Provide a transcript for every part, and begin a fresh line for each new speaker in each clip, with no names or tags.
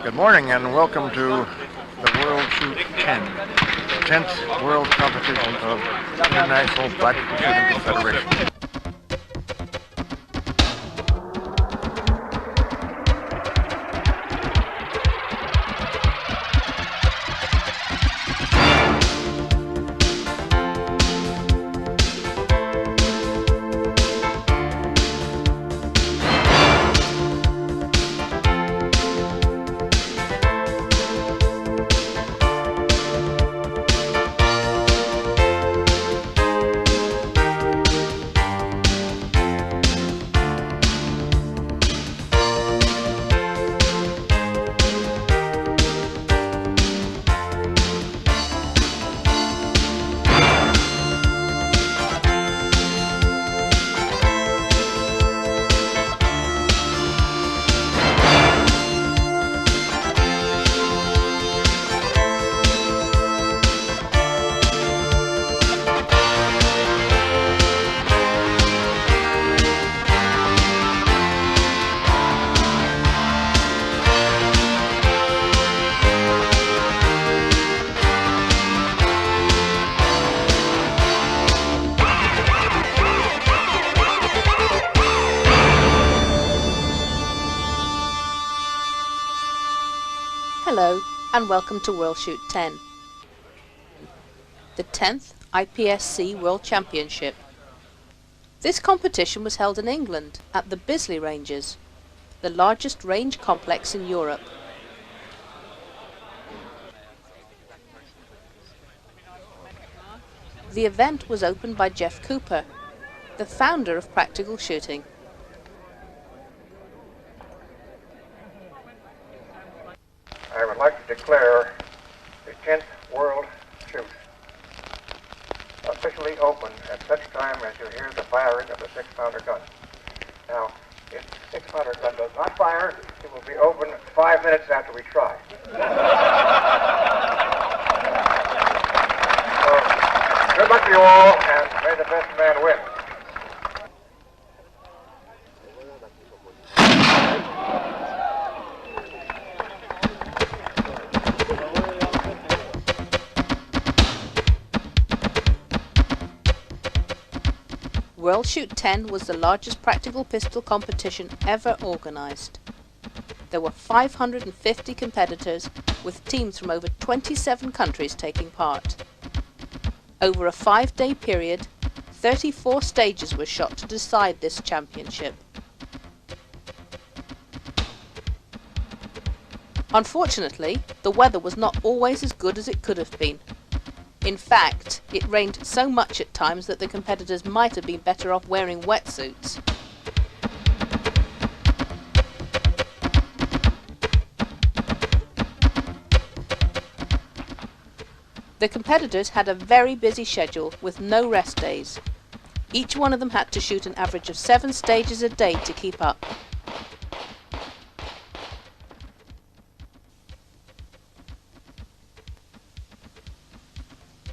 Good morning and welcome to the World Shoot 10, the 10th World Competition of International Practical Shooting Confederation.
Hello and welcome to World Shoot 10, the 10th IPSC World Championship. This competition was held in England at the Bisley Ranges, the largest range complex in Europe. The event was opened by Jeff Cooper, the founder of practical shooting.
I would like to declare the 10th World Shoot officially open at such time as you hear the firing of the 6-pounder gun. Now, if the 6-pounder gun does not fire, it will be open 5 minutes after we try. So, good luck to you all, and may the best man win.
World Shoot 10 was the largest practical pistol competition ever organised. There were 550 competitors with teams from over 27 countries taking part. Over a 5-day period, 34 stages were shot to decide this championship. Unfortunately, the weather was not always as good as it could have been. In fact, it rained so much at times that the competitors might have been better off wearing wetsuits. The competitors had a very busy schedule with no rest days. Each one of them had to shoot an average of 7 stages a day to keep up.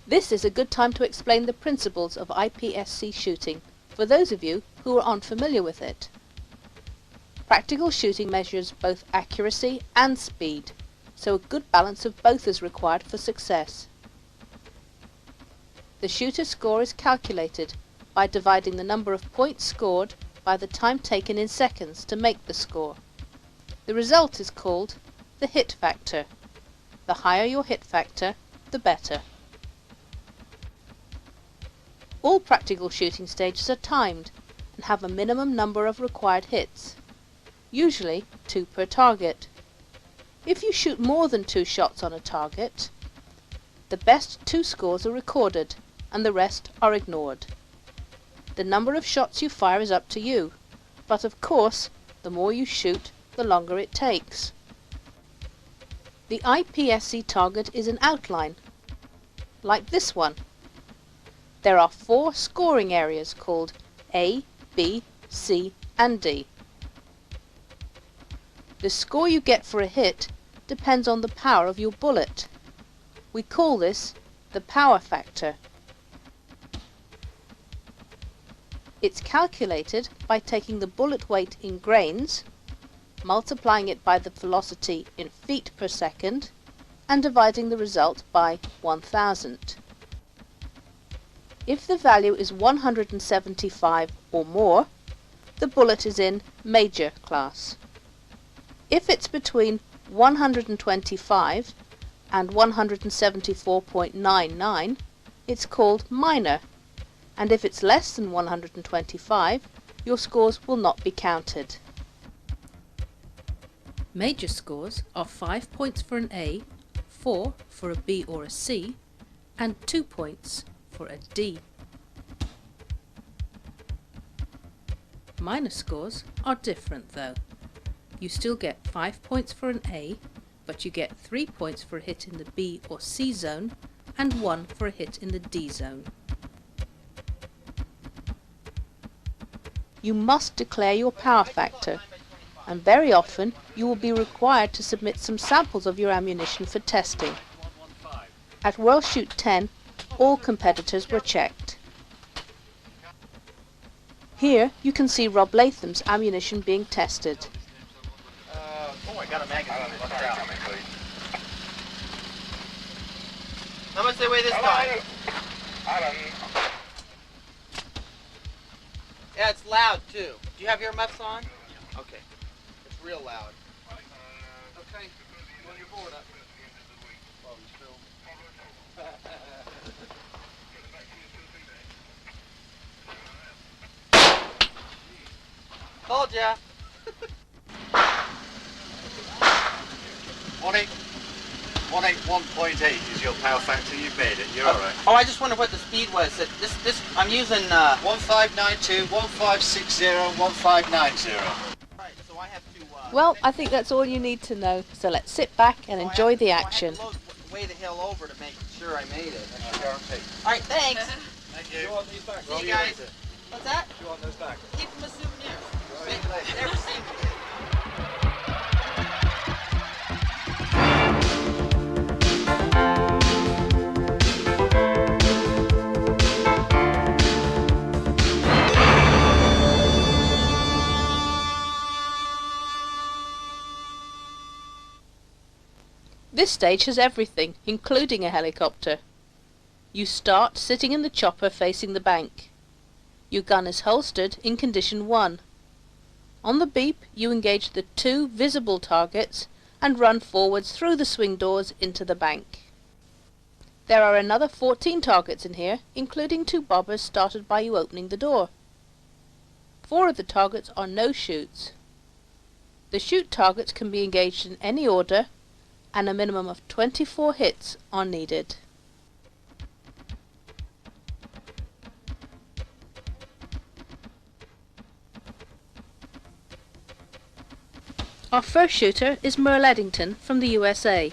This is a good time to explain the principles of IPSC shooting for those of you who are unfamiliar with it. Practical shooting measures both accuracy and speed, so a good balance of both is required for success. The shooter's score is calculated by dividing the number of points scored by the time taken in seconds to make the score. The result is called the hit factor. The higher your hit factor, the better. All practical shooting stages are timed and have a minimum number of required hits, usually 2 per target. If you shoot more than 2 shots on a target, the best 2 scores are recorded and the rest are ignored. The number of shots you fire is up to you, but of course, the more you shoot, the longer it takes. The IPSC target is an outline, like this one. There are 4 scoring areas called A, B, C and D. The score you get for a hit depends on the power of your bullet. We call this the power factor. It's calculated by taking the bullet weight in grains multiplying it by the velocity in feet per second, and dividing the result by 1000. If the value is 175 or more, the bullet is in major class. If it's between 125 and 174.99, it's called minor, and if it's less than 125, your scores will not be counted. Major scores are 5 points for an A, 4 for a B or a C, and 2 points for a D. Minor scores are different though. You still get 5 points for an A, but you get 3 points for a hit in the B or C zone and 1 for a hit in the D zone. You must declare your power factor, and very often you will be required to submit some samples of your ammunition for testing. At World Shoot 10, all competitors were checked. Here you can see Rob Latham's ammunition being tested.
I got a magazine. How much they weigh this time? Yeah, it's loud too. Do you have earmuffs on? Okay. It's real loud. Okay. On your board up. Told ya.
181.8 is your power factor. You've made it. You're all right.
Oh, I just wondered what the speed was. This I'm using
1592, 1560, 1590.
Right, so I have to
Well, I think that's all you need to know, so let's sit back and enjoy the action.
I have to weigh the hill over to make sure I made it.
I guarantee.
All right, thanks.
Thank you.
You want these back?
See you guys. What's that?
You want those back?
Keep them as souvenirs. Never seen them.
This stage has everything, including a helicopter. You start sitting in the chopper facing the bank. Your gun is holstered in condition 1. On the beep, you engage the 2 visible targets and run forwards through the swing doors into the bank. There are another 14 targets in here, including 2 bobbers started by you opening the door. 4 of the targets are no-shoots. The shoot targets can be engaged in any order, and a minimum of 24 hits are needed. Our first shooter is Merle Eddington from the USA.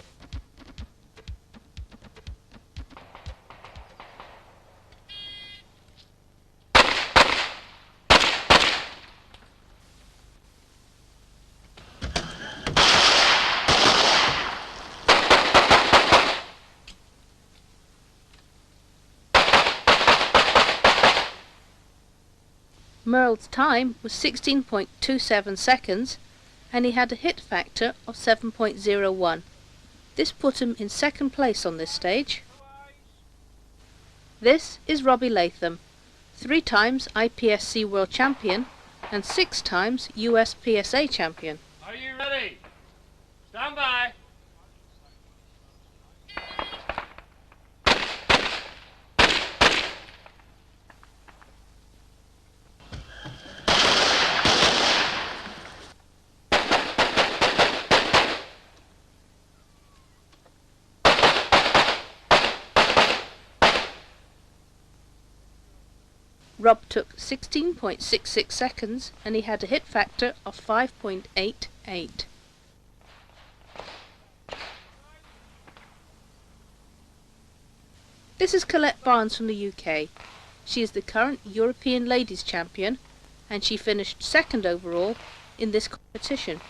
Merle's time was 16.27 seconds, and he had a hit factor of 7.01. This put him in second place on this stage. This is Robbie Latham, 3 times IPSC World Champion and 6 times US PSA Champion.
Are you ready? Stand by.
Rob took 16.66 seconds and he had a hit factor of 5.88. This is Colette Barnes from the UK. She is the current European Ladies Champion and she finished second overall in this competition.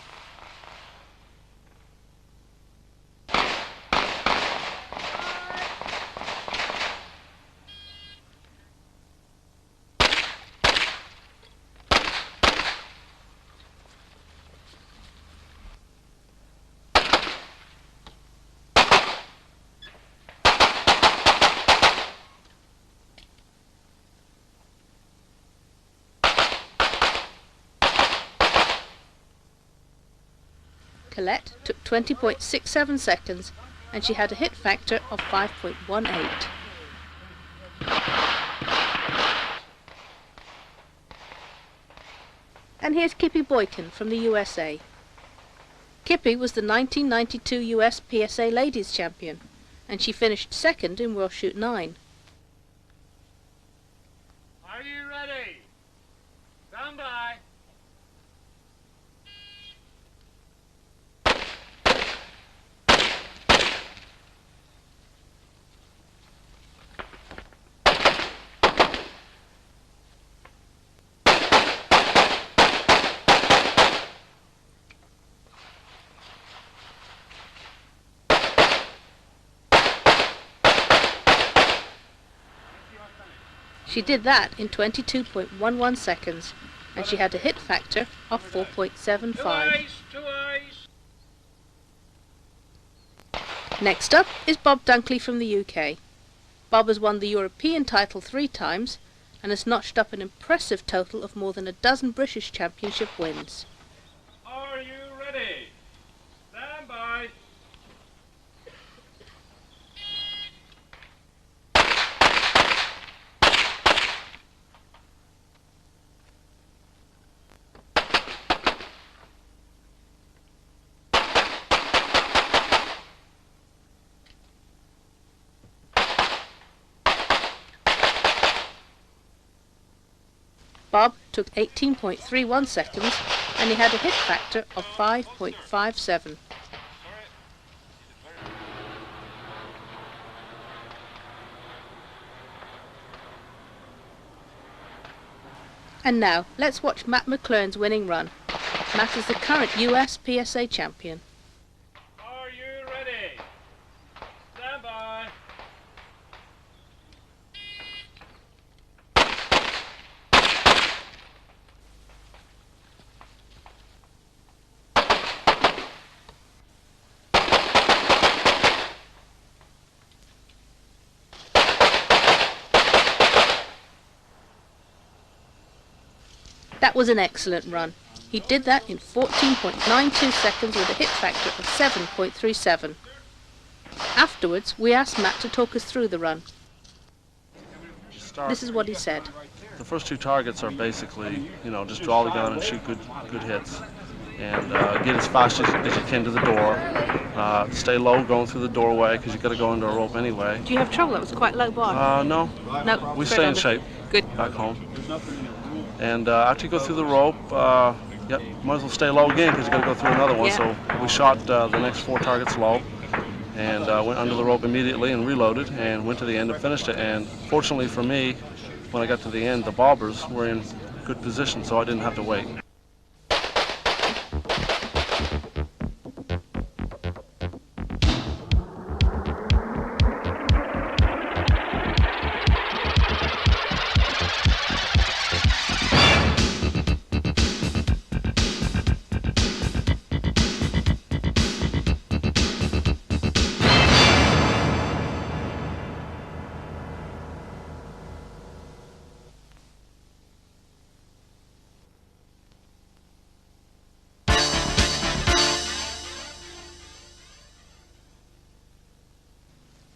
Colette took 20.67 seconds and she had a hit factor of 5.18. And here's Kippy Boykin from the USA. Kippy was the 1992 US PSA Ladies Champion, and she finished second in World Shoot 9.
Are you ready? Stand by.
She did that in 22.11 seconds, and she had a hit factor of 4.75.
Two eyes.
Next up is Bob Dunkley from the UK. Bob has won the European title 3 times and has notched up an impressive total of more than a dozen British Championship wins.
Are you ready? Stand by.
Bob took 18.31 seconds and he had a hit factor of 5.57. And now, let's watch Matt McLearn's winning run. Matt is the current US PSA champion.
Are you ready? Stand by.
That was an excellent run. He did that in 14.92 seconds with a hit factor of 7.37. Afterwards, we asked Matt to talk us through the run. This is what he said.
The first 2 targets are basically, just draw the gun and shoot good hits. And get as fast as you can to the door. Stay low going through the doorway because you've got to go under a rope anyway.
Do you have trouble? That was quite low bar.
No.
No.
We stay in shape.
Good.
Back home. And after you go through the rope, might as well stay low again because you've got to go through another one.
Yeah.
So we shot the next 4 targets low and went under the rope immediately and reloaded and went to the end and finished it. And fortunately for me, when I got to the end, the Barbers were in good position, so I didn't have to wait.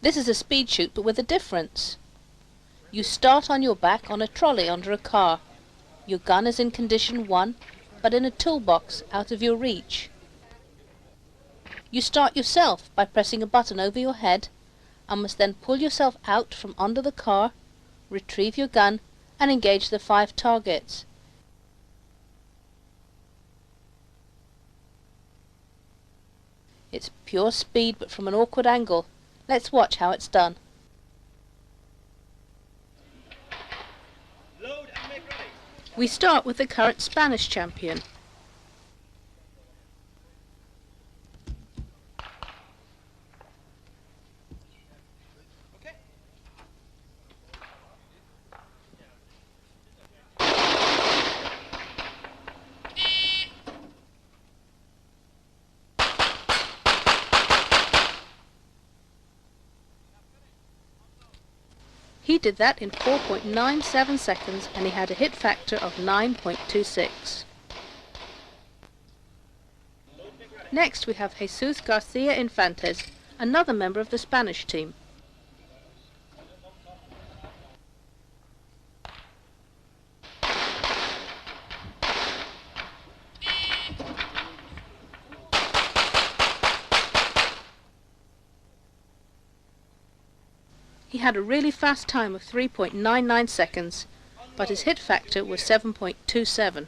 This is a speed shoot, but with a difference. You start on your back on a trolley under a car. Your gun is in condition 1, but in a toolbox out of your reach. You start yourself by pressing a button over your head and must then pull yourself out from under the car, retrieve your gun and engage the 5 targets. It's pure speed but from an awkward angle. Let's watch how it's done.
Load and make ready.
We start with the current Spanish champion.
Okay.
He did that in 4.97 seconds and he had a hit factor of 9.26. Next we have Jesus Garcia Infantes, another member of the Spanish team. He had a really fast time of 3.99 seconds, but his hit factor was 7.27.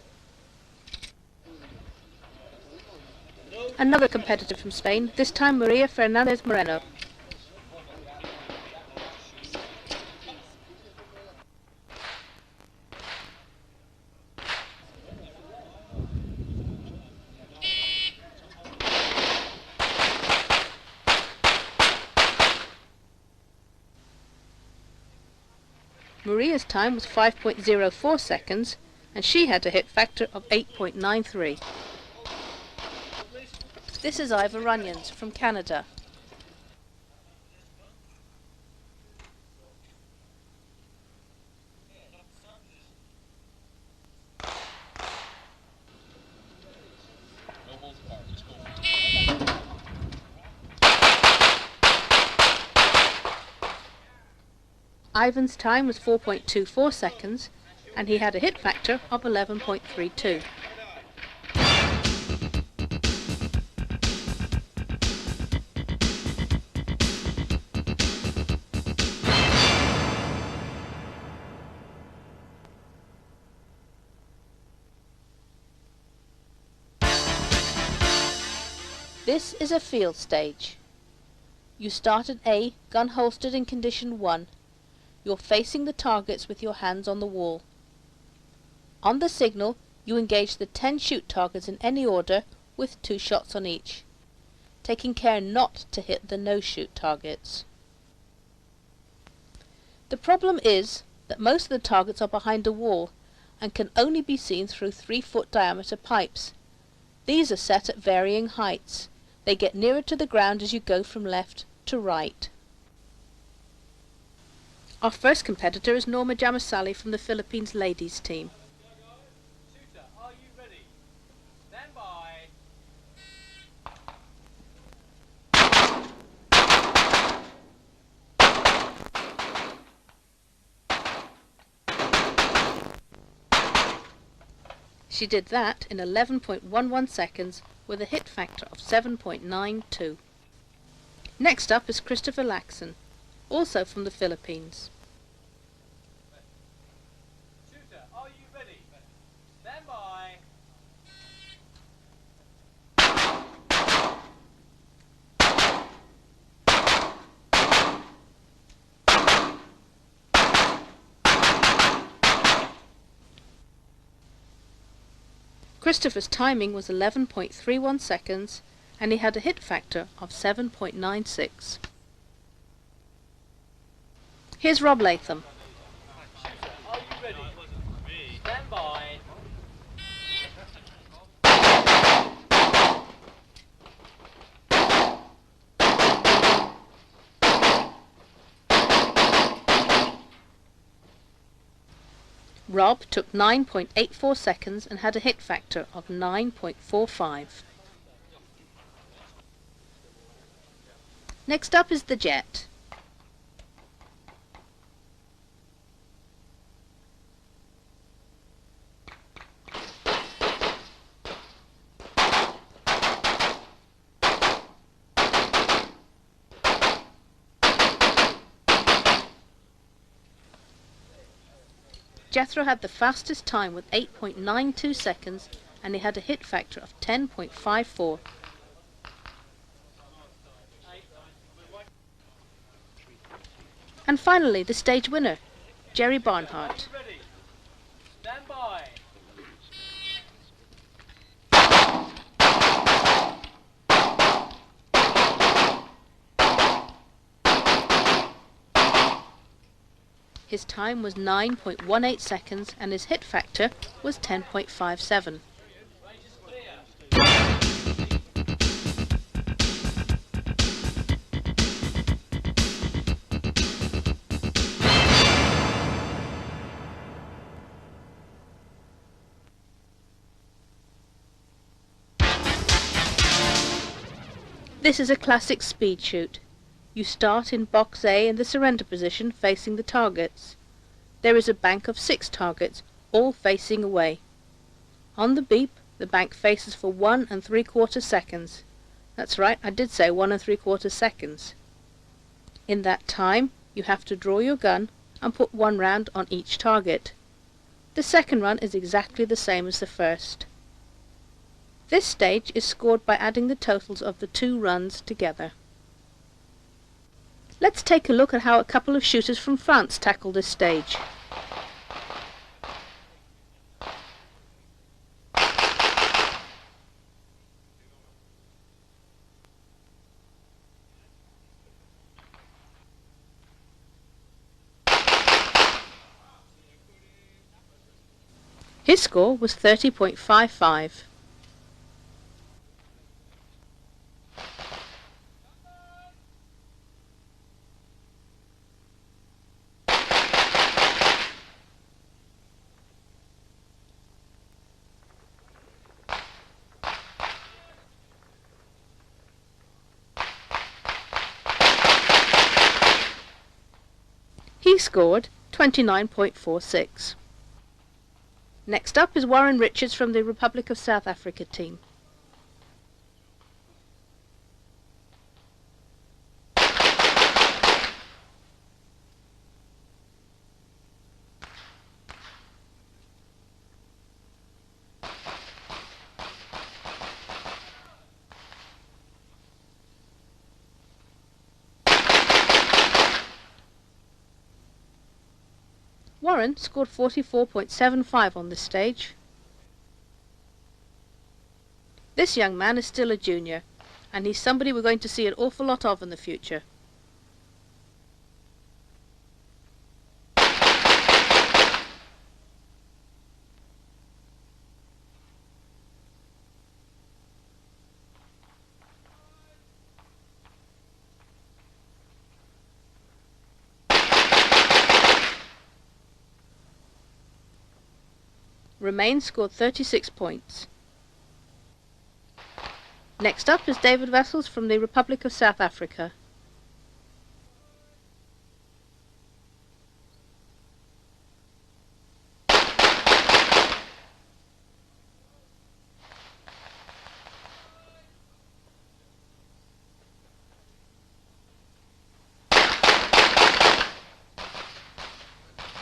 Another competitor from Spain, this time Maria Fernandez Moreno. Maria's time was 5.04 seconds, and she had a hit factor of 8.93. This is Ivor Runyons from Canada. Ivan's time was 4.24 seconds, and he had a hit factor of 11.32. This is a field stage. You start at A, gun holstered in condition 1. You're facing the targets with your hands on the wall. On the signal, you engage the 10 shoot targets in any order with 2 shots on each, taking care not to hit the no-shoot targets. The problem is that most of the targets are behind a wall and can only be seen through 3-foot diameter pipes. These are set at varying heights. They get nearer to the ground as you go from left to right. Our first competitor is Norma Jamasali from the Philippines ladies team.
Shooter, are you ready? Stand by.
She did that in 11.11 seconds with a hit factor of 7.92. Next up is Christopher Laxon, also from the Philippines.
Shooter, are you ready? Stand by.
Christopher's timing was 11.31 seconds, and he had a hit factor of 7.96. Here's Rob Latham.
Shooter, are you ready? Stand by.
Rob took 9.84 seconds and had a hit factor of 9.45. Next up is the Jet. Jethro had the fastest time with 8.92 seconds, and he had a hit factor of 10.54. And finally, the stage winner, Jerry Barnhart.
Ready? Stand by.
His time was 9.18 seconds, and his hit factor was 10.57. This is a classic speed shoot. You start in box A in the surrender position facing the targets. There is a bank of 6 targets, all facing away. On the beep, the bank faces for 1 3/4 seconds. That's right, I did say 1 3/4 seconds. In that time, you have to draw your gun and put 1 round on each target. The second run is exactly the same as the first. This stage is scored by adding the totals of the 2 runs together. Let's take a look at how a couple of shooters from France tackle this stage. His score was 30.55. He scored 29.46. Next up is Warren Richards from the Republic of South Africa team. Warren scored 44.75 on this stage. This young man is still a junior, and he's somebody we're going to see an awful lot of in the future. Remain scored 36 points. Next up is David Wessels from the Republic of South Africa.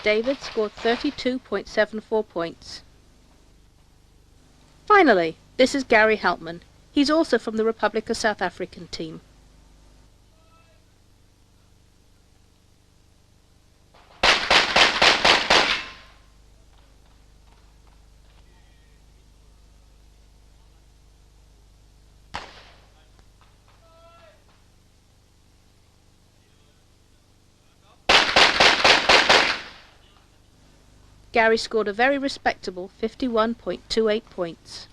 David scored 32.74 points. Finally, this is Gary Heltman. He's also from the Republic of South African team. Gary scored a very respectable 51.28 points.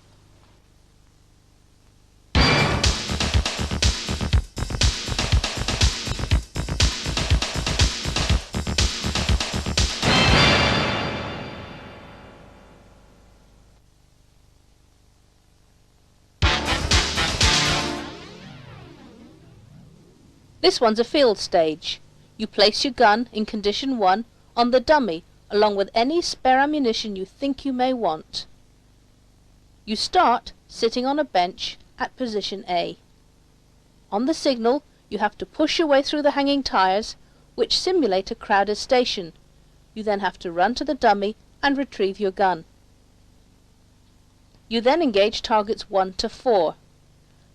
This one's a field stage. You place your gun in condition 1 on the dummy along with any spare ammunition you think you may want. You start sitting on a bench at position A. On the signal, you have to push your way through the hanging tyres, which simulate a crowded station. You then have to run to the dummy and retrieve your gun. You then engage targets 1 to 4.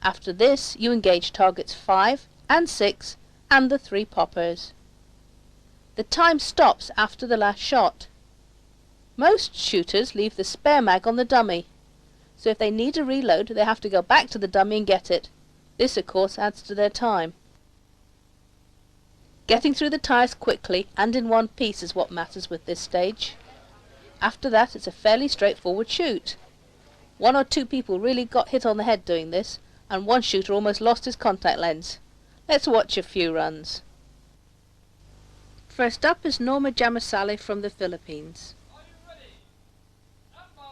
After this, you engage targets 5 and 6 and the 3 poppers. The time stops after the last shot. Most shooters leave the spare mag on the dummy, so if they need a reload they have to go back to the dummy and get it. This of course adds to their time. Getting through the tyres quickly and in one piece is what matters with this stage. After that it's a fairly straightforward shoot. 1 or 2 people really got hit on the head doing this, and one shooter almost lost his contact lens. Let's watch a few runs. First up is Norma Jamasali from the Philippines.
Are you ready? Stand by.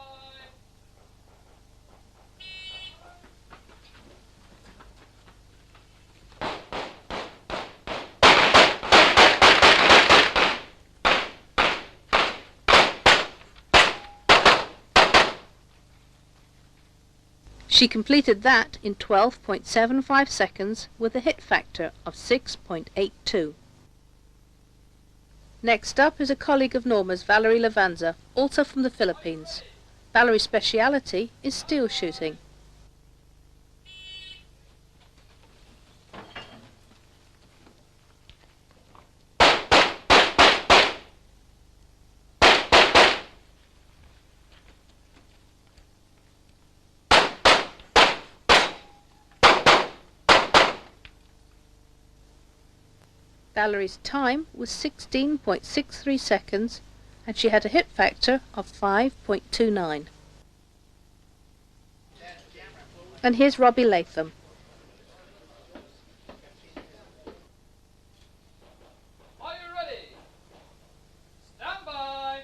She completed that in 12.75 seconds with a hit factor of 6.82. Next up is a colleague of Norma's, Valerie Lavanza, also from the Philippines. Valerie's speciality is steel shooting. Valerie's time was 16.63 seconds and she had a hit factor of 5.29. And here's Robbie Latham.
Are you ready? Stand by.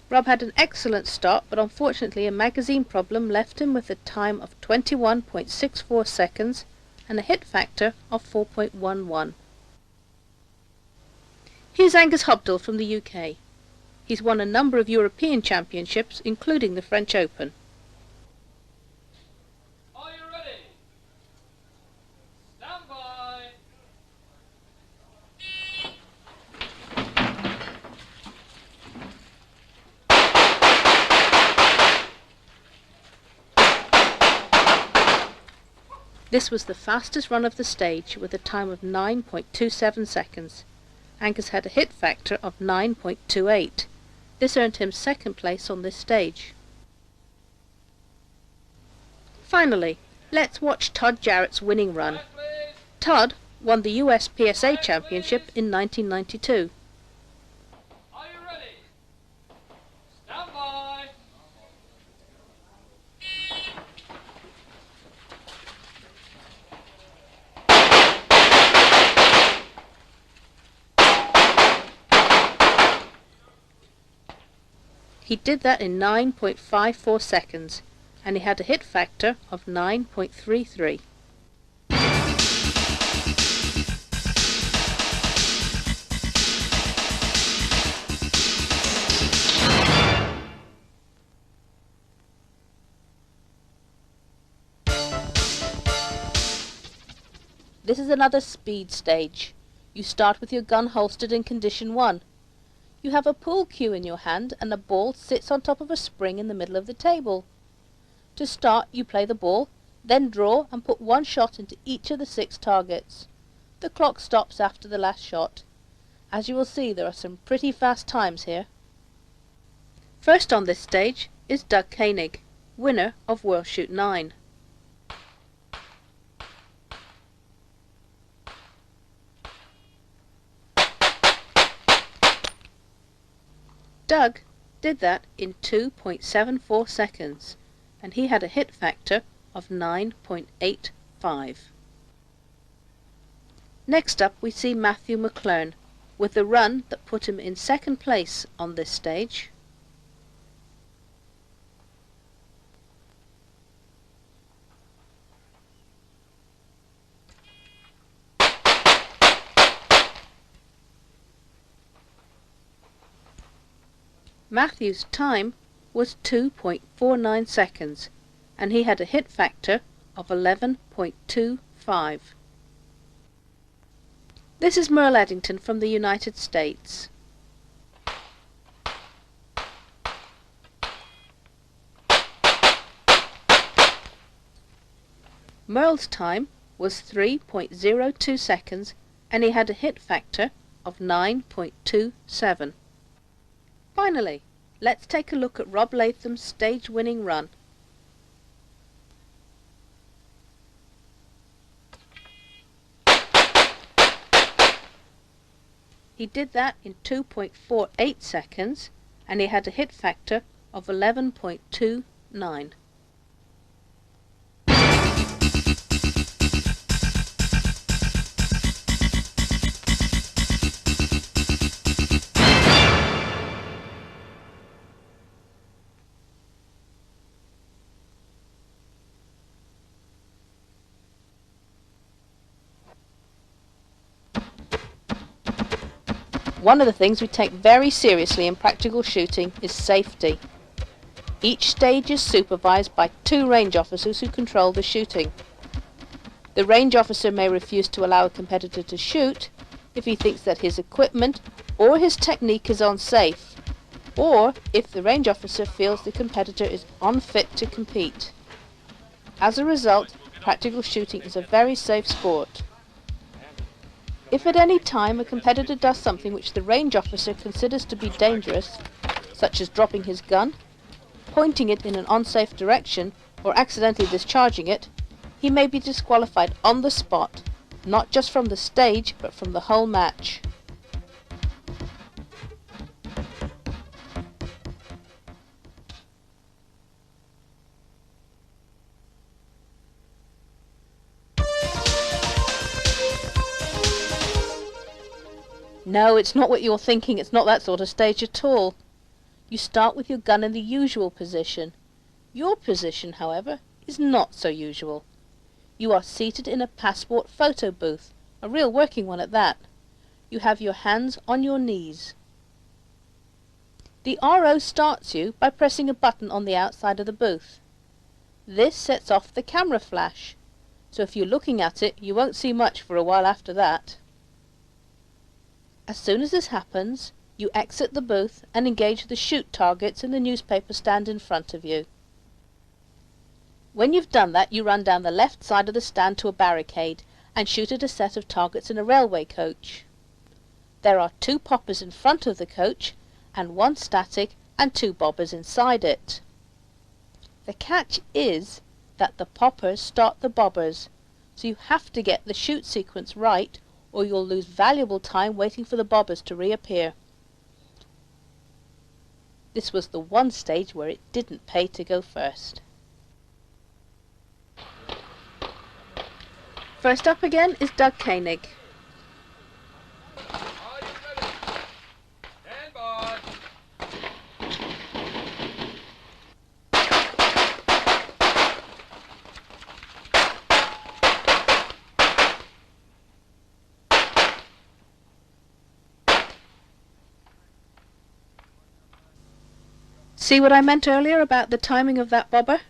Rob had an excellent start, but unfortunately a magazine problem left him with a time of 21.64 seconds and a hit factor of 4.11. Here's Angus Hobdell from the UK. He's won a number of European championships, including the French Open.
Are you ready? Stand by.
This was the fastest run of the stage with a time of 9.27 seconds. Angus had a hit factor of 9.28. This earned him second place on this stage. Finally, let's watch Todd Jarrett's winning run.
Quiet, please.
Todd won the US PSA Championship in 1992.
Are you ready? Stand by.
He did that in 9.54 seconds, and he had a hit factor of 9.33. This is another speed stage. You start with your gun holstered in condition 1. You have a pool cue in your hand and a ball sits on top of a spring in the middle of the table. To start, you play the ball, then draw and put one shot into each of the 6 targets. The clock stops after the last shot. As you will see, there are some pretty fast times here. First on this stage is Doug Koenig, winner of World Shoot 9. Doug did that in 2.74 seconds, and he had a hit factor of 9.85. Next up we see Matthew McLearn, with the run that put him in second place on this stage. Matthew's time was 2.49 seconds, and he had a hit factor of 11.25. This is Merle Eddington from the United States. Merle's time was 3.02 seconds, and he had a hit factor of 9.27. Finally, let's take a look at Rob Latham's stage-winning run. He did that in 2.48 seconds, and he had a hit factor of 11.29. One of the things we take very seriously in practical shooting is safety. Each stage is supervised by 2 range officers who control the shooting. The range officer may refuse to allow a competitor to shoot if he thinks that his equipment or his technique is unsafe, or if the range officer feels the competitor is unfit to compete. As a result, practical shooting is a very safe sport. If at any time a competitor does something which the range officer considers to be dangerous, such as dropping his gun, pointing it in an unsafe direction, or accidentally discharging it, he may be disqualified on the spot, not just from the stage, but from the whole match. No, it's not what you're thinking. It's not that sort of stage at all. You start with your gun in the usual position. Your position, however, is not so usual. You are seated in a passport photo booth, a real working one at that. You have your hands on your knees. The RO starts you by pressing a button on the outside of the booth. This sets off the camera flash, so if you're looking at it, you won't see much for a while after that. As soon as this happens, you exit the booth and engage the shoot targets in the newspaper stand in front of you. When you've done that, you run down the left side of the stand to a barricade and shoot at a set of targets in a railway coach. There are 2 poppers in front of the coach and 1 static and 2 bobbers inside it. The catch is that the poppers start the bobbers, so you have to get the shoot sequence right or you'll lose valuable time waiting for the bobbers to reappear. This was the one stage where it didn't pay to go first. First up again is Doug Koenig.
Are you ready? Stand by.
See what I meant earlier about the timing of that bobber?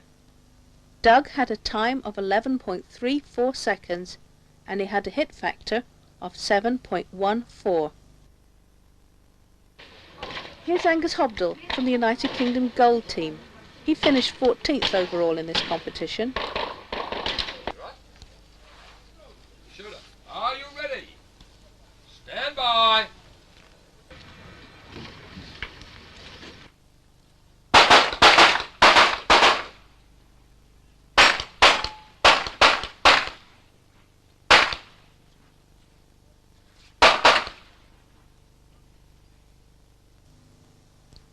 Doug had a time of 11.34 seconds and he had a hit factor of 7.14. Here's Angus Hobdell from the United Kingdom Gold Team. He finished 14th overall in this competition.
Shooter, are you ready? Stand by.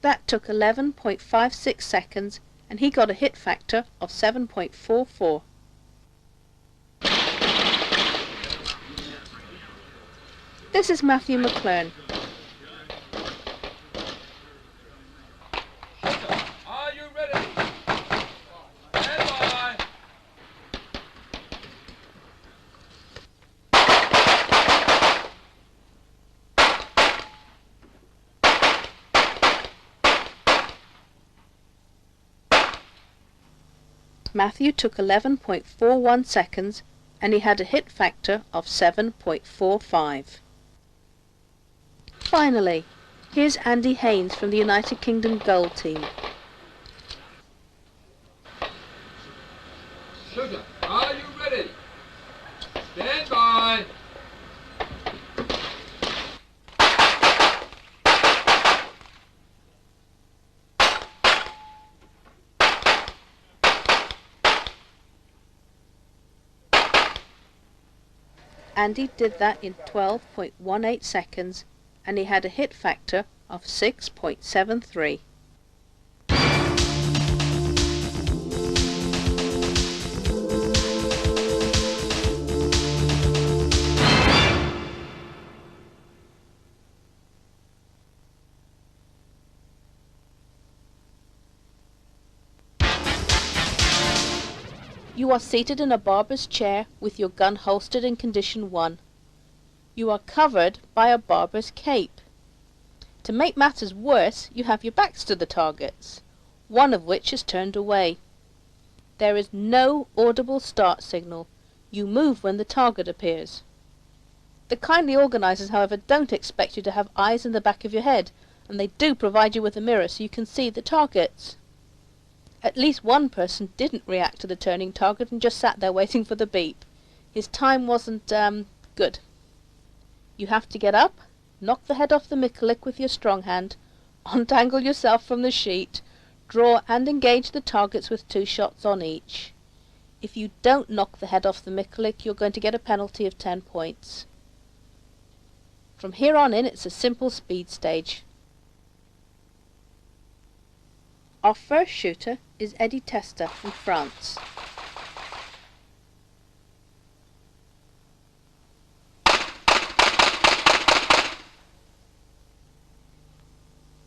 That took 11.56 seconds and he got a hit factor of 7.44. This is Matthew McLearn.
Shooter, are you ready? Stand by.
Matthew took 11.41 seconds and he had a hit factor of 7.45. Finally, here's Andy Haynes from the United Kingdom Gold Team.
Shooter, are you ready? Stand by.
Andy did that in 12.18 seconds and he had a hit factor of 6.73. You are seated in a barber's chair with your gun holstered in condition 1. You are covered by a barber's cape. To make matters worse, you have your backs to the targets, one of which is turned away. There is no audible start signal. You move when the target appears. The kindly organisers, however, don't expect you to have eyes in the back of your head, and they do provide you with a mirror so you can see the targets. At least one person didn't react to the turning target and just sat there waiting for the beep. His time wasn't good. You have to get up, knock the head off the McLearn with your strong hand, untangle yourself from the sheet, draw and engage the targets with 2 shots on each. If you don't knock the head off the McLearn, you're going to get a penalty of 10 points. From here on in, it's a simple speed stage. Our first shooter is Eddie Testa from France.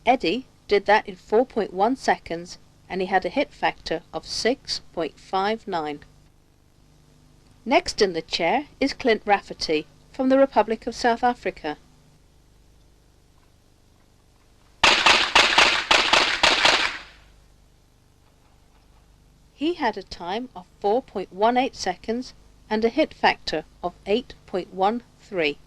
Eddie did that in 4.1 seconds and he had a hit factor of 6.59. Next in the chair is Clint Rafferty from the Republic of South Africa. He had a time of 4.18 seconds and a hit factor of 8.13.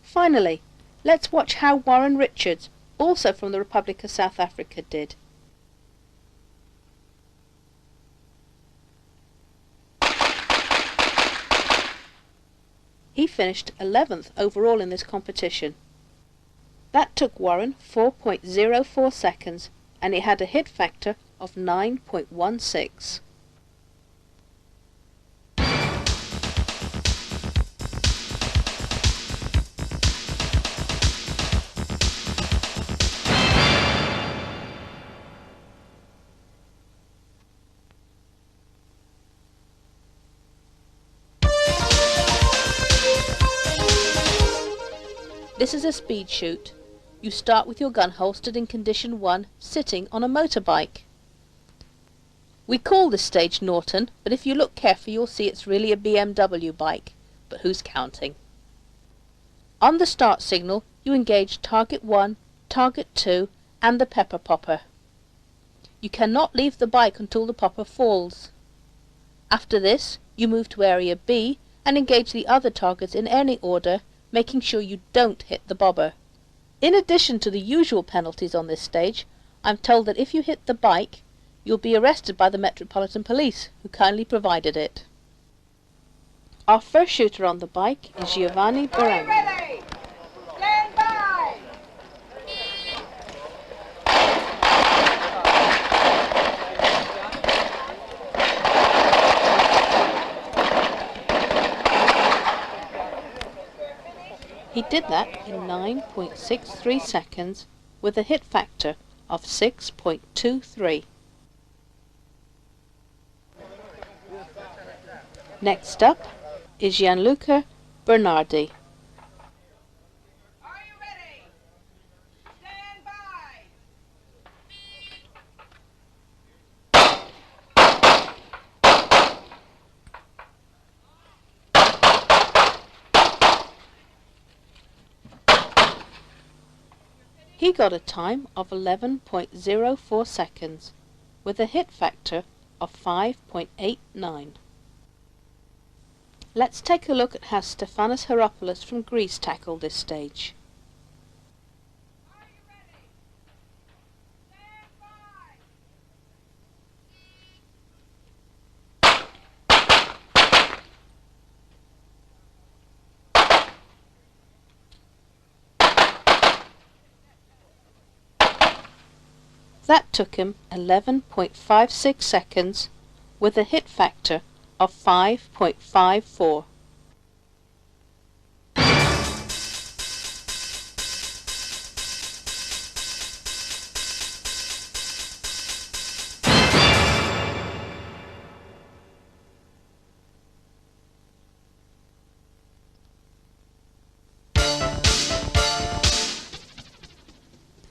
Finally, let's watch how Warren Richards, also from the Republic of South Africa, did. He finished 11th overall in this competition. That took Warren 4.04 seconds and he had a hit factor of 9.16. This is a speed shoot. You start with your gun holstered in condition 1, sitting on a motorbike. We call this stage Norton, but if you look carefully you'll see it's really a BMW bike, but who's counting? On the start signal you engage target 1, target 2 and the pepper popper. You cannot leave the bike until the popper falls. After this you move to area B and engage the other targets in any order, making sure you don't hit the bobber. In addition to the usual penalties on this stage, I'm told that if you hit the bike, you'll be arrested by the Metropolitan Police, who kindly provided it. Our first shooter on the bike is Giovanni Barber.
Ready! Stand by!
He did that in 9.63 seconds with a hit factor of 6.23. Next up is Gianluca Bernardi.
Are you ready? Stand by!
He got a time of 11.04 seconds with a hit factor of 5.89. Let's take a look at how Stefanos Heropoulos from Greece tackled this stage.
Are you ready? Stand by!
That took him 11.56 seconds with a hit factor of 5.54.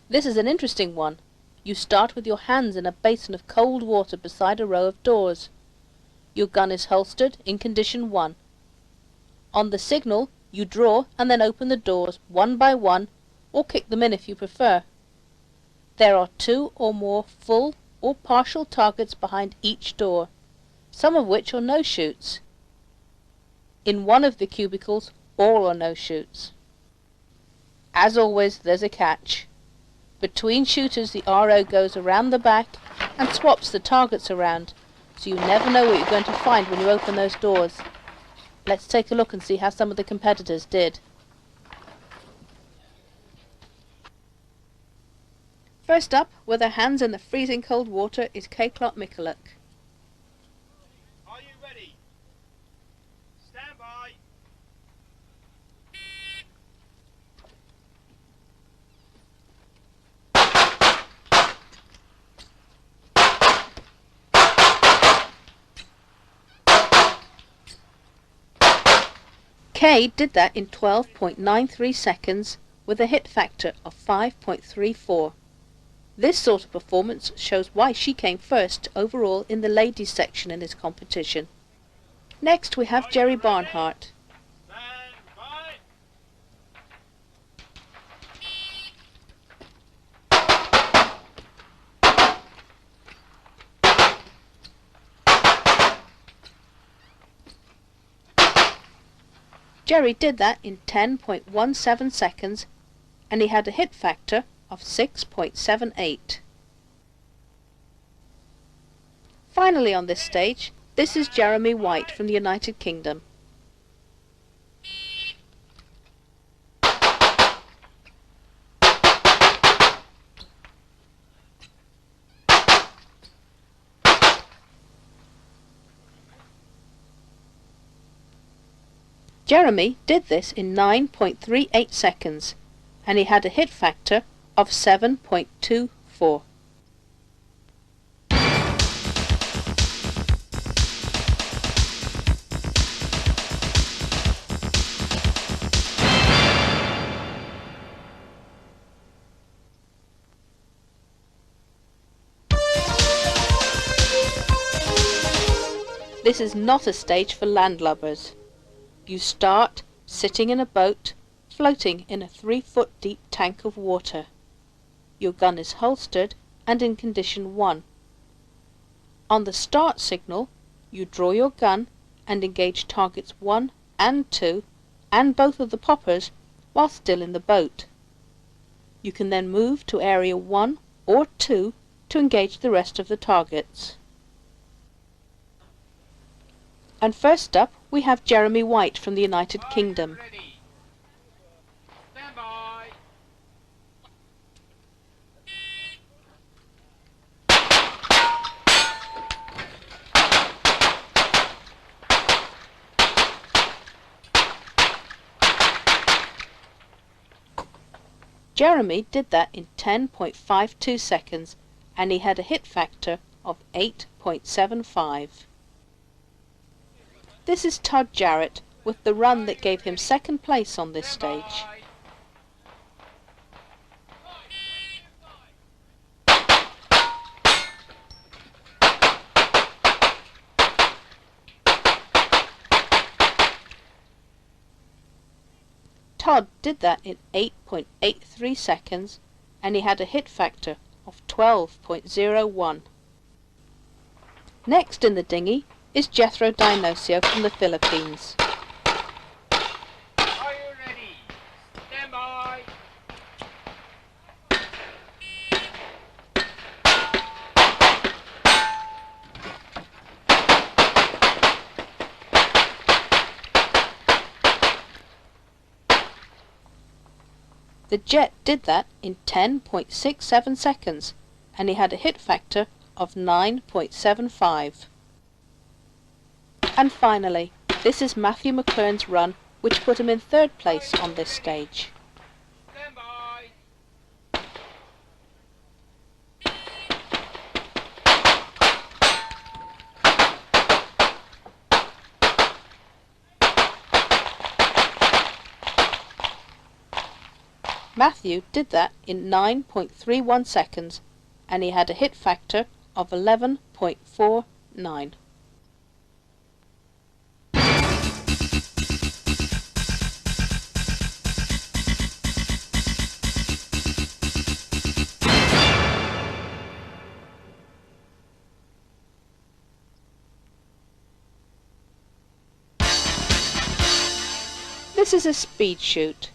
This is an interesting one. You start with your hands in a basin of cold water beside a row of doors. Your gun is holstered in condition 1. On the signal, you draw and then open the doors one by one, or kick them in if you prefer. There are 2 or more full or partial targets behind each door, some of which are no shoots. In one of the cubicles, all are no shoots. As always, there's a catch. Between shooters, the RO goes around the back and swaps the targets around, so you never know what you're going to find when you open those doors. Let's take a look and see how some of the competitors did. First up, with her hands in the freezing cold water, is McLearn.
Are you ready? Stand by.
Kay did that in 12.93 seconds with a hit factor of 5.34. This sort of performance shows why she came first overall in the ladies section in this competition. Next we have Jerry Barnhart.
Stand by.
Jerry did that in 10.17 seconds and he had a hit factor of 6.78. Finally on this stage, this is Jeremy White from the United Kingdom. Jeremy did this in 9.38 seconds and he had a hit factor of 7.24. This is not a stage for landlubbers. You start sitting in a boat, floating in a 3-foot deep tank of water. Your gun is holstered and in condition 1. On the start signal, you draw your gun and engage targets 1 and 2 and both of the poppers while still in the boat. You can then move to area 1 or 2 to engage the rest of the targets. And first up, we have Jeremy White from the United Kingdom.
Ready. Stand by.
Jeremy did that in 10.52 seconds and he had a hit factor of 8.75. This is Todd Jarrett with the run that gave him second place on this stage. Todd did that in 8.83 seconds and he had a hit factor of 12.01. Next in the dinghy is Jethro Dinocio from the Philippines.
Are you ready? Stand by.
The Jet did that in 10.67 seconds and he had a hit factor of 9.75. And finally, this is Matthew McLearn's run, which put him in third place on this stage.
Stand by.
Matthew did that in 9.31 seconds and he had a hit factor of 11.49. This is a speed shoot.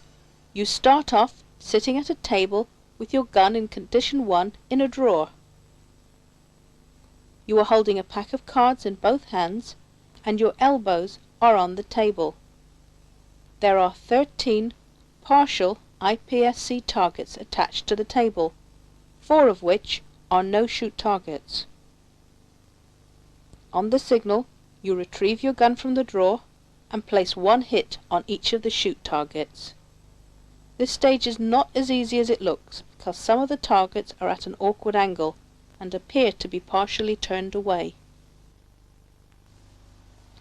You start off sitting at a table with your gun in condition 1 in a drawer. You are holding a pack of cards in both hands and your elbows are on the table. There are 13 partial IPSC targets attached to the table, 4 of which are no-shoot targets. On the signal, you retrieve your gun from the drawer and place 1 hit on each of the shoot targets. This stage is not as easy as it looks because some of the targets are at an awkward angle and appear to be partially turned away.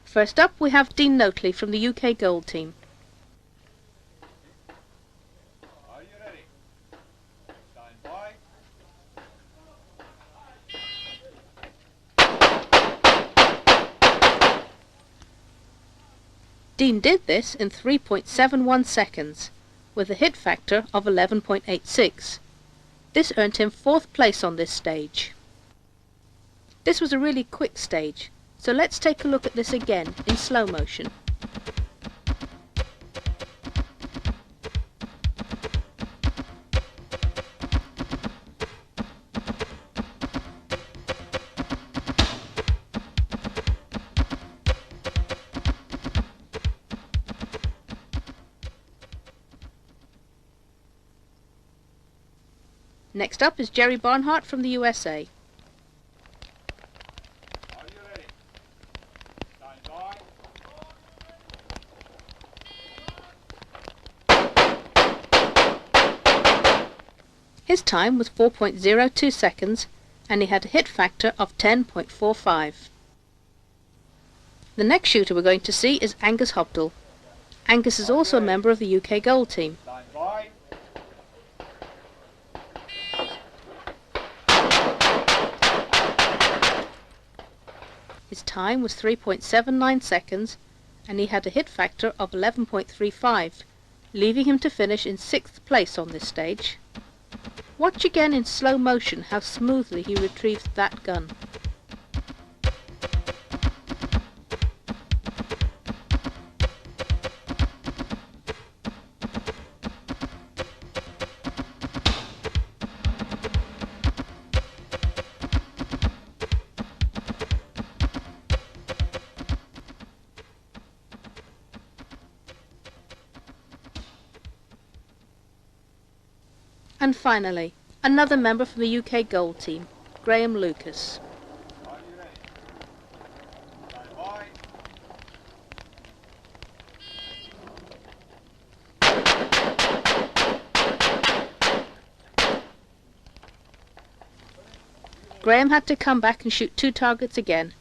First up we have Dean Notley from the UK Gold Team.
Are you ready? Stand by.
Dean did this in 3.71 seconds with a hit factor of 11.86. This earned him 4th place on this stage. This was a really quick stage, so let's take a look at this again in slow motion. Next up is Jerry Barnhart from the USA.
Are you ready? Stand by.
His time was 4.02 seconds and he had a hit factor of 10.45. The next shooter we're going to see is Angus Hobdell. Angus is also a member of the UK Gold Team.
Stand by.
His time was 3.79 seconds and he had a hit factor of 11.35, leaving him to finish in 6th place on this stage. Watch again in slow motion how smoothly he retrieves that gun. And finally, another member from the UK Gold Team, Graham Lucas.
Are you ready? Stand by.
Graham had to come back and shoot 2 targets again,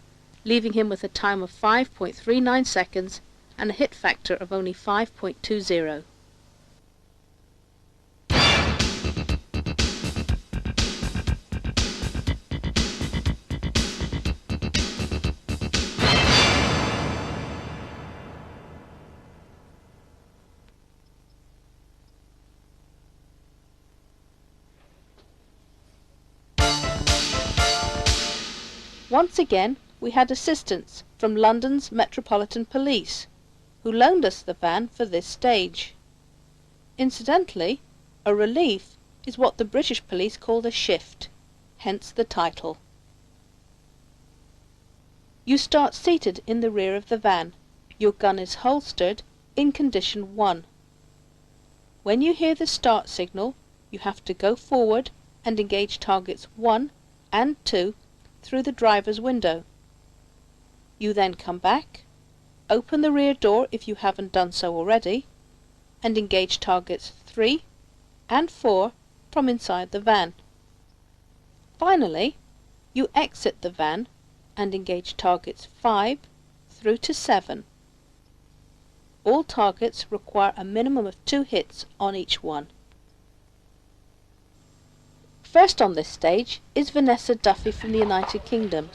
leaving him with a time of 5.39 seconds and a hit factor of only 5.20. Once again, we had assistance from London's Metropolitan Police, who loaned us the van for this stage. Incidentally, a relief is what the British police called a shift, hence the title. You start seated in the rear of the van. Your gun is holstered in condition 1. When you hear the start signal, you have to go forward and engage targets 1 and 2 through the driver's window. You then come back, open the rear door if you haven't done so already, and engage targets 3 and 4 from inside the van. Finally, you exit the van and engage targets 5 through to 7. All targets require a minimum of 2 hits on each one. First on this stage is Vanessa Duffy from the United Kingdom.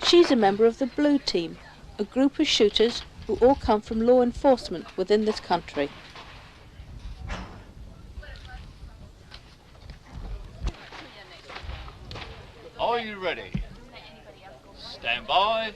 She's a member of the Blue Team, a group of shooters who all come from law enforcement within this country.
Are you ready? Stand by.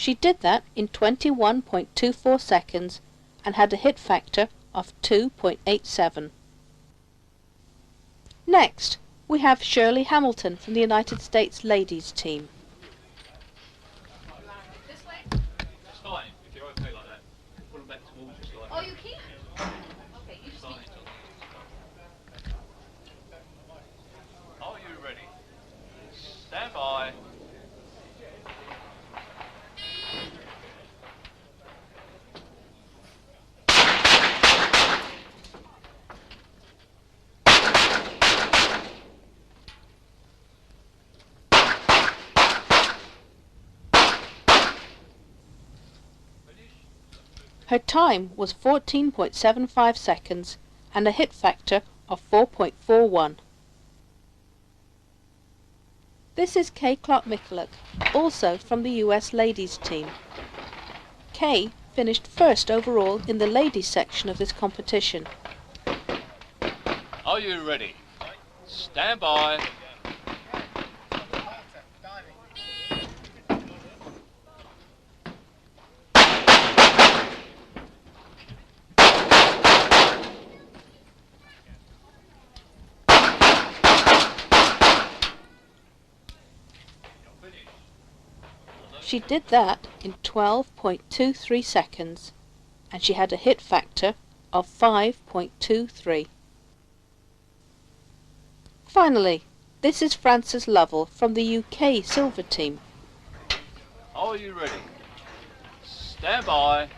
She did that in 21.24 seconds and had a hit factor of 2.87. Next, we have Shirley Hamilton from the United States ladies team.
It's fine, if you're okay like that. Pull them back towards you slightly.
Oh, you can? Okay, you just need
Are you ready? Stand by.
Her time was 14.75 seconds and a hit factor of 4.41. This is Kay Clark-Michalak, also from the US ladies team. Kay finished first overall in the ladies section of this competition.
Are you ready? Stand by.
She did that in 12.23 seconds and she had a hit factor of 5.23. Finally, this is Frances Lovell from the UK silver team.
Are you ready? Stand by.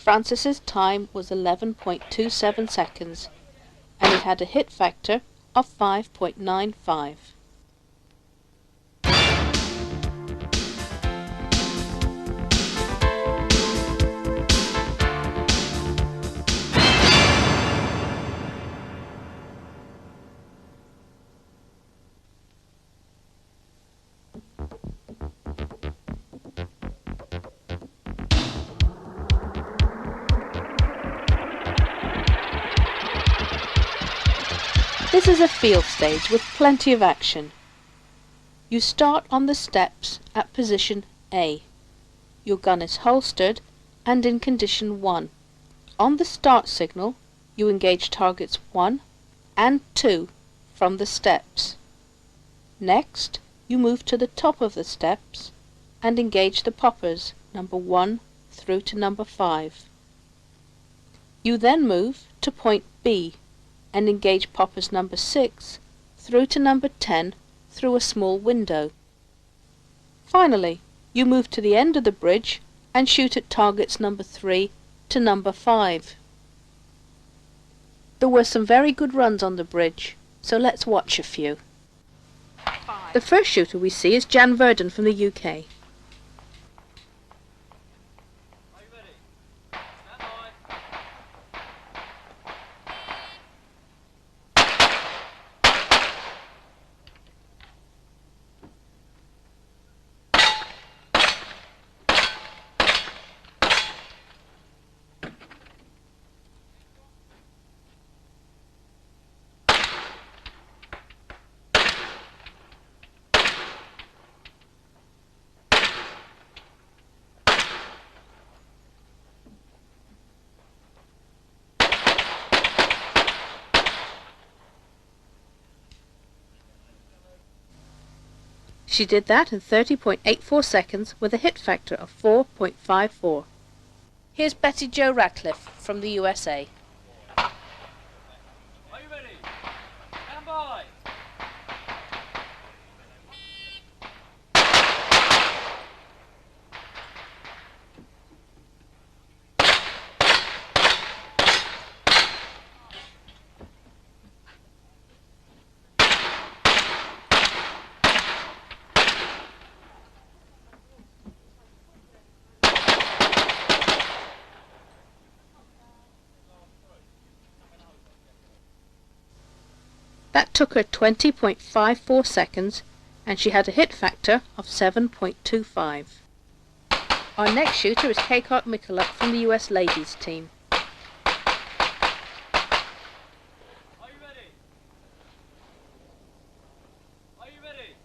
Frances's time was 11.27 seconds and it had a hit factor of 5.95. This is a field stage with plenty of action. You start on the steps at position A. Your gun is holstered and in condition 1. On the start signal, you engage targets 1 and 2 from the steps. Next, you move to the top of the steps and engage the poppers number 1 through to number 5. You then move to point B and engage poppers number 6 through to number 10 through a small window. Finally, you move to the end of the bridge and shoot at targets number 3 to number 5. There were some very good runs on the bridge, so let's watch a few. The first shooter we see is Jan Verdon from the UK.
Are you ready? Stand by.
She did that in 30.84 seconds with a hit factor of 4.54. Here's Betty Jo Ratcliffe from the USA.
Are you ready? Stand by.
That took her 20.54 seconds and she had a hit factor of 7.25. Our next shooter is Kate McLearn from the US ladies team.
Are you ready? Are you ready?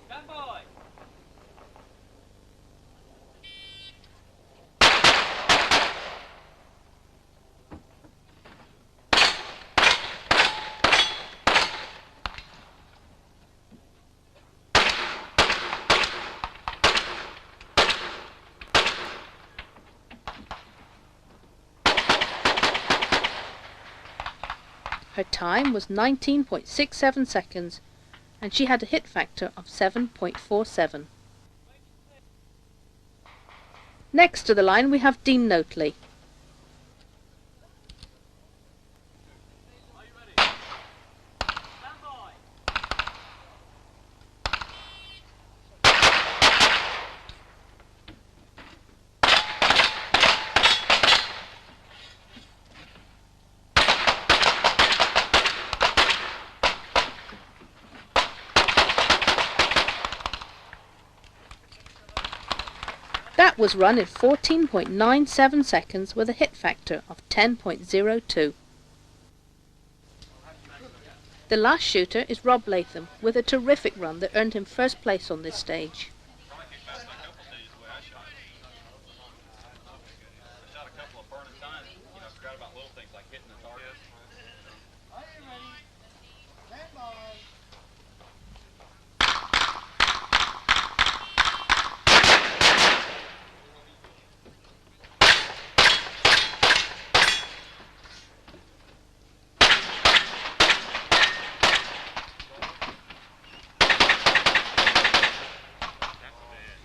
Stand by.
Her time was 19.67 seconds, and she had a hit factor of 7.47. Next to the line we have Dean Notley.
Are you ready? Stand by.
That was run in 14.97 seconds with a hit factor of 10.02. The last shooter is Rob Latham with a terrific run that earned him first place on this stage.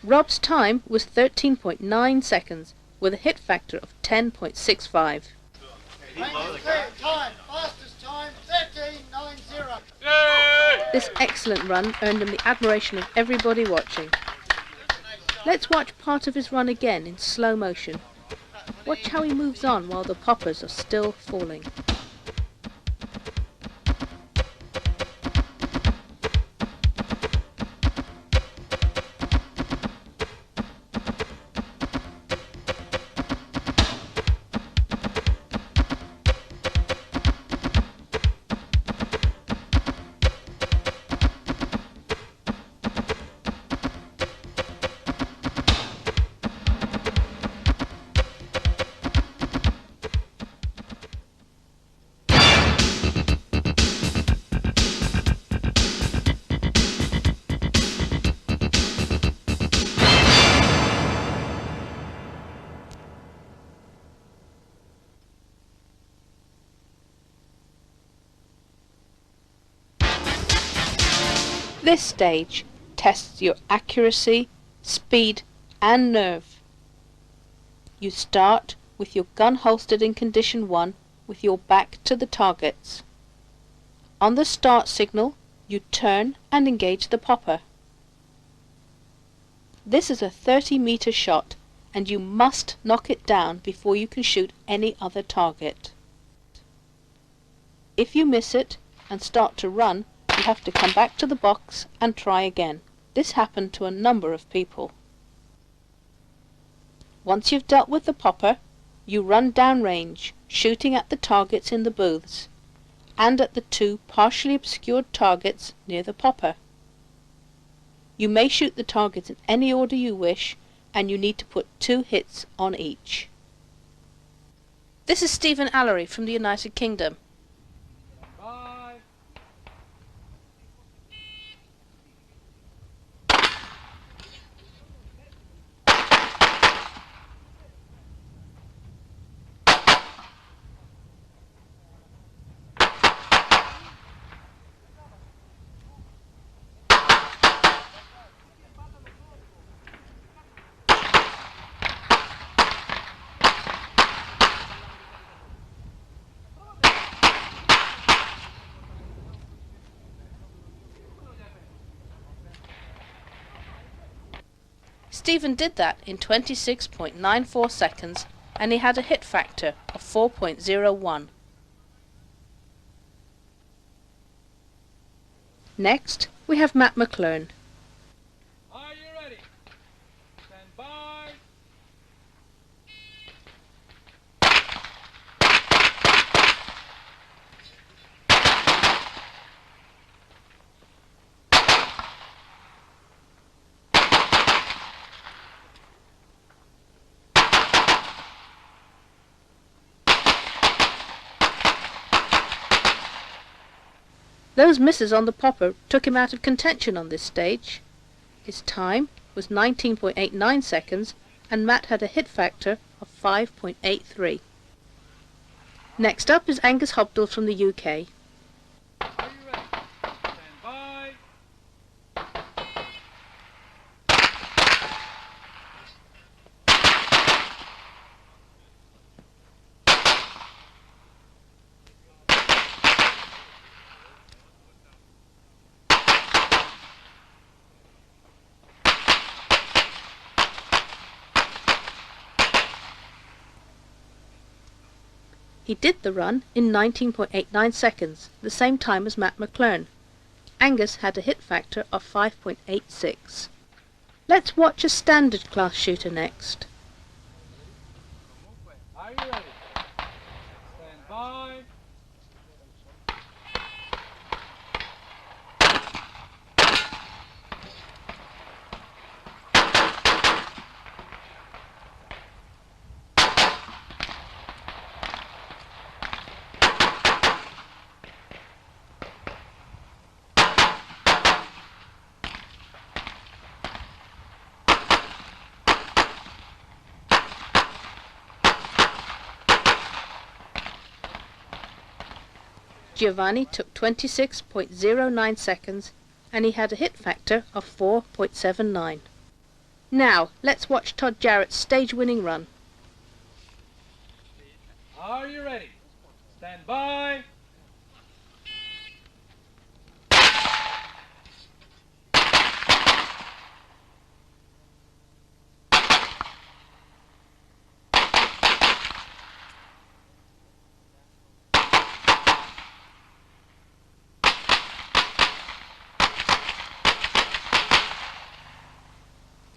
Rob's time was 13.9 seconds with a hit factor of 10.65.
Time, fastest time, 13.90.
This excellent run earned him the admiration of everybody watching. Let's watch part of his run again in slow motion. Watch how he moves on while the poppers are still falling. This stage tests your accuracy, speed and nerve. You start with your gun holstered in condition 1 with your back to the targets. On the start signal, you turn and engage the popper. This is a 30-meter shot and you must knock it down before you can shoot any other target. If you miss it and start to run, you have to come back to the box and try again. This happened to a number of people. Once you've dealt with the popper, you run downrange, shooting at the targets in the booths and at the 2 partially obscured targets near the popper. You may shoot the targets in any order you wish, and you need to put 2 hits on each. This is Stephen Allery from the United Kingdom.
Bye.
Stephen did that in 26.94 seconds and he had a hit factor of 4.01. Next, we have Matt McLearn. Those misses on the popper took him out of contention on this stage. His time was 19.89 seconds and Matt had a hit factor of 5.83. Next up is Angus Hobdell from the UK.
Are you ready? Stand by.
He did the run in 19.89 seconds, the same time as Matt McLearn. Angus had a hit factor of 5.86. Let's watch a standard class shooter next.
Are you ready? Stand by.
Giovanni took 26.09 seconds and he had a hit factor of 4.79. Now, let's watch Todd Jarrett's stage-winning run.
Are you ready? Stand by.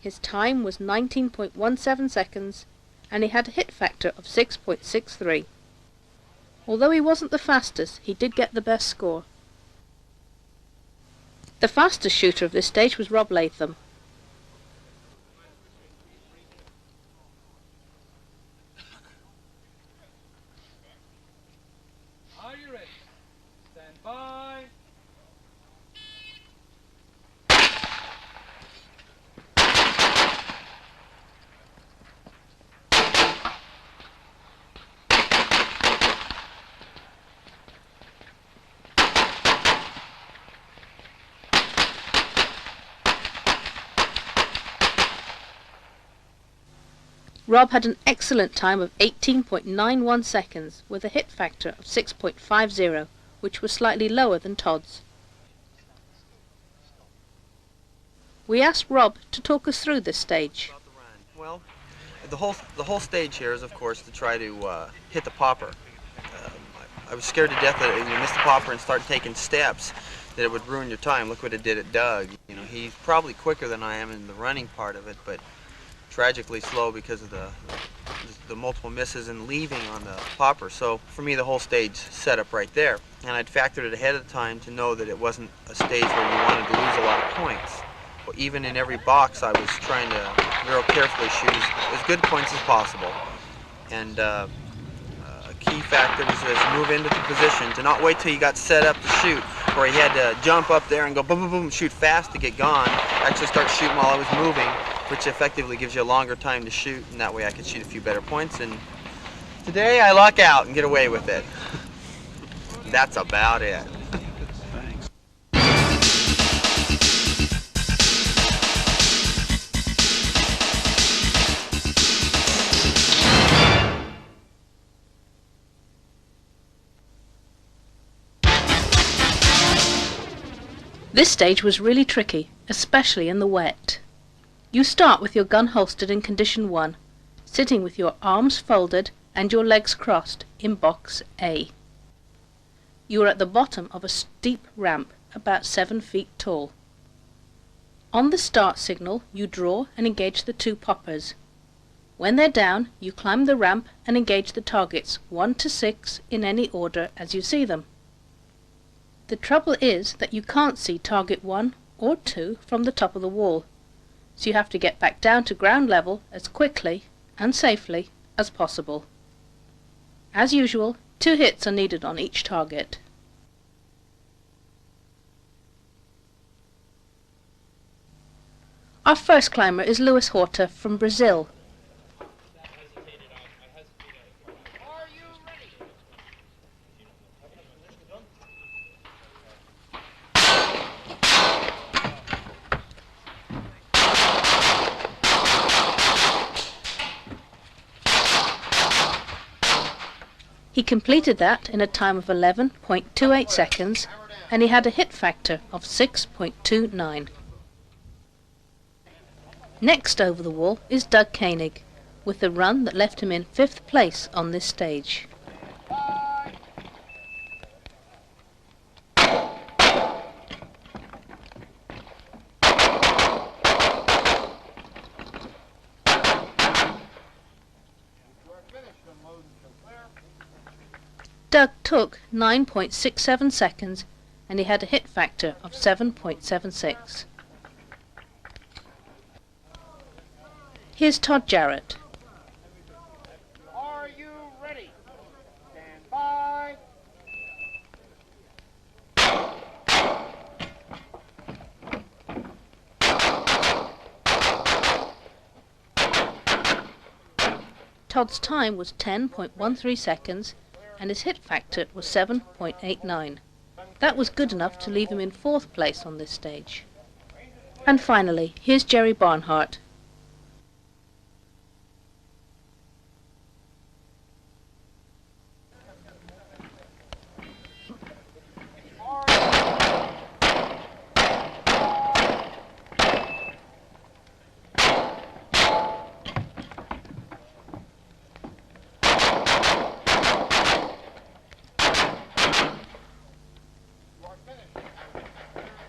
His time was 19.17 seconds and he had a hit factor of 6.63. Although he wasn't the fastest, he did get the best score. The fastest shooter of this stage was Rob Latham.
Are you ready? Stand by.
Rob had an excellent time of 18.91 seconds with a hit factor of 6.50, which was slightly lower than Todd's. We asked Rob to talk us through this stage.
Well, the whole stage here is, of course, to try to hit the popper. I was scared to death that if you miss the popper and start taking steps, that it would ruin your time. Look what it did at Doug. You know, he's probably quicker than I am in the running part of it, but tragically slow because of the multiple misses and leaving on the popper. So for me, the whole stage set up right there, and I'd factored it ahead of time to know that it wasn't a stage where you wanted to lose a lot of points. But even in every box, I was trying to real carefully shoot as good points as possible. And a key factor was to move into the position, to not wait till you got set up to shoot, where he had to jump up there and go boom, boom, boom, shoot fast to get gone. Actually start shooting while I was moving, which effectively gives you a longer time to shoot, and that way I could shoot a few better points. And today I luck out and get away with it. That's about it.
Thanks.
This stage was really tricky, especially in the wet. You start with your gun holstered in condition 1, sitting with your arms folded and your legs crossed in box A. You are at the bottom of a steep ramp about 7 feet tall. On the start signal, you draw and engage the 2 poppers. When they're down, you climb the ramp and engage the targets 1 to 6 in any order as you see them. The trouble is that you can't see target 1 or 2 from the top of the wall, so you have to get back down to ground level as quickly and safely as possible. As usual, 2 hits are needed on each target. Our first climber is Luis Horta from Brazil.
Are you ready?
He completed that in a time of 11.28 seconds, and he had a hit factor of 6.29. Next over the wall is Doug Koenig, with a run that left him in 5th place on this stage. Doug took 9.67 seconds, and he had a hit factor of 7.76. Here's Todd Jarrett.
Are you ready? Stand by.
Todd's time was 10.13 seconds, and his hit factor was 7.89. That was good enough to leave him in 4th place on this stage. And finally, here's Jerry Barnhart.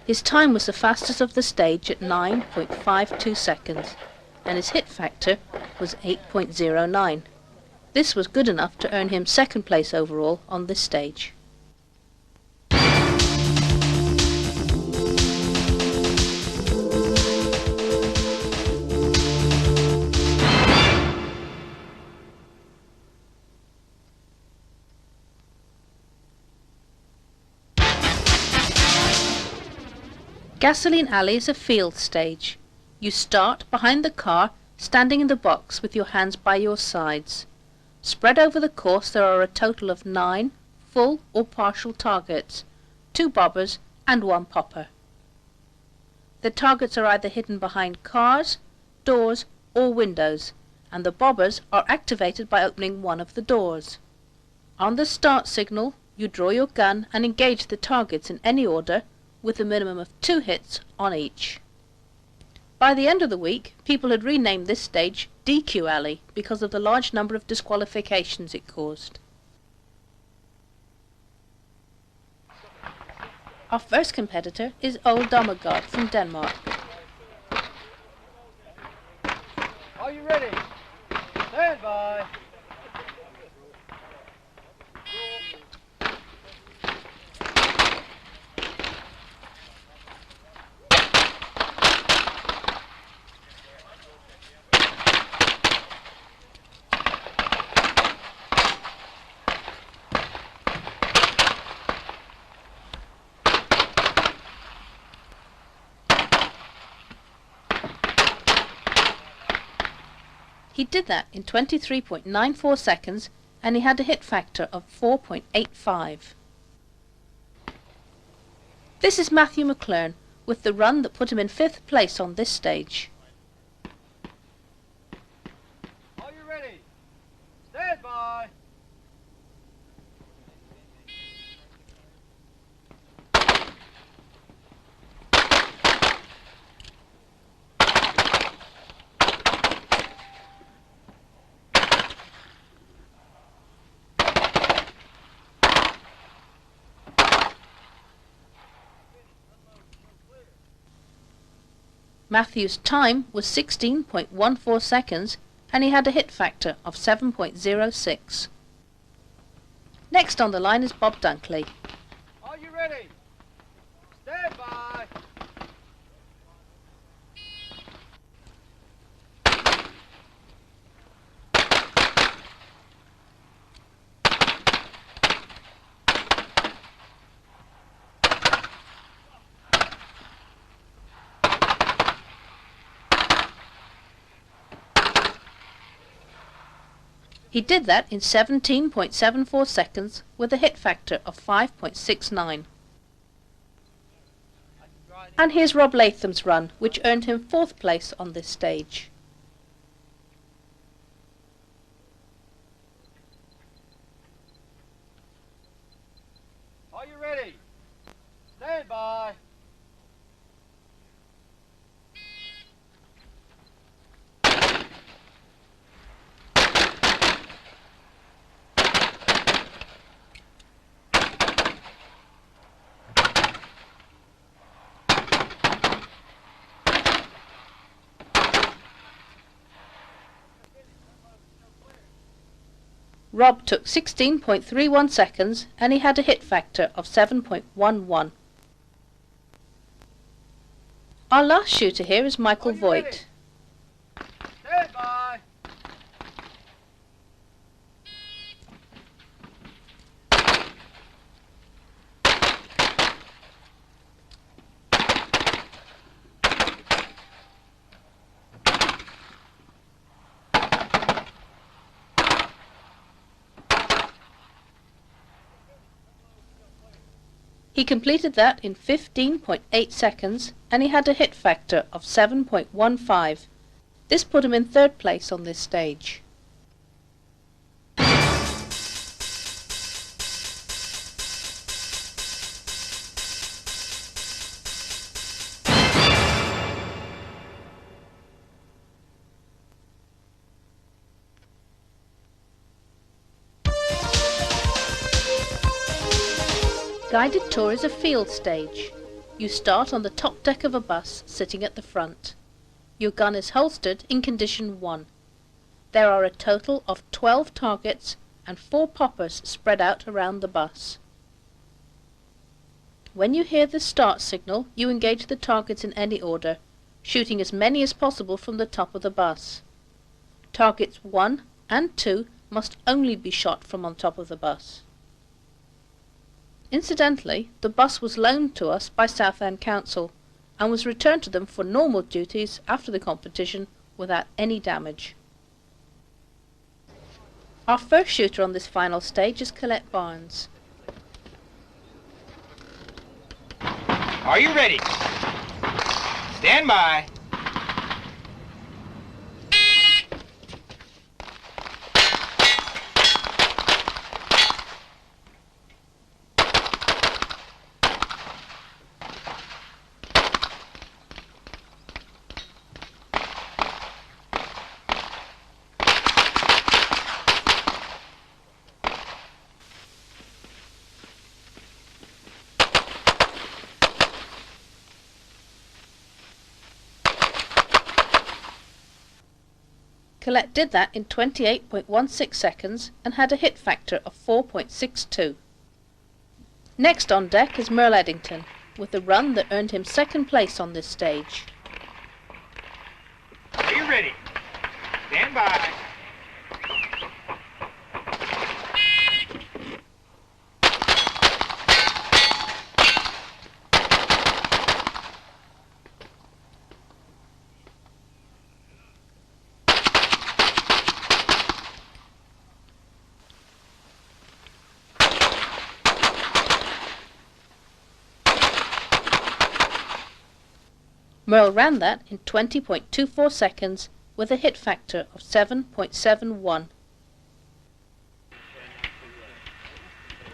His time was the fastest of the stage at 9.52 seconds, and his hit factor was 8.09. This was good enough to earn him 2nd place overall on this stage. Gasoline Alley is a field stage. You start behind the car, standing in the box with your hands by your sides. Spread over the course there are a total of 9 full or partial targets, 2 bobbers and 1 popper. The targets are either hidden behind cars, doors or windows, and the bobbers are activated by opening one of the doors. On the start signal, you draw your gun and engage the targets in any order, with a minimum of 2 hits on each. By the end of the week, people had renamed this stage DQ Alley because of the large number of disqualifications it caused. Our first competitor is Ole Dommergaard from Denmark.
Are you ready? Stand by.
He did that in 23.94 seconds, and he had a hit factor of 4.85. This is Matthew McLearn with the run that put him in 5th place on this stage.
Are you ready? Stand by.
Matthew's time was 16.14 seconds, and he had a hit factor of 7.06. Next on the line is Bob Dunkley.
Are you ready? Stand by.
He did that in 17.74 seconds with a hit factor of 5.69. And here's Rob Latham's run, which earned him 4th place on this stage.
Are you ready? Stand by.
Rob took 16.31 seconds and he had a hit factor of 7.11. Our last shooter here is Michael Voigt.
Stand by.
He completed that in 15.8 seconds and he had a hit factor of 7.15. This put him in 3rd place on this stage. Guided tour is a field stage. You start on the top deck of a bus sitting at the front. Your gun is holstered in condition 1. There are a total of 12 targets and 4 poppers spread out around the bus. When you hear the start signal, you engage the targets in any order, shooting as many as possible from the top of the bus. Targets 1 and 2 must only be shot from on top of the bus. Incidentally, the bus was loaned to us by Southend Council and was returned to them for normal duties after the competition without any damage. Our first shooter on this final stage is Colette Barnes.
Are you ready? Stand by.
Colette did that in 28.16 seconds and had a hit factor of 4.62. Next on deck is Merle Eddington, with a run that earned him 2nd place on this stage.
Are you ready? Stand by.
Merle ran that in 20.24 seconds with a hit factor of 7.71.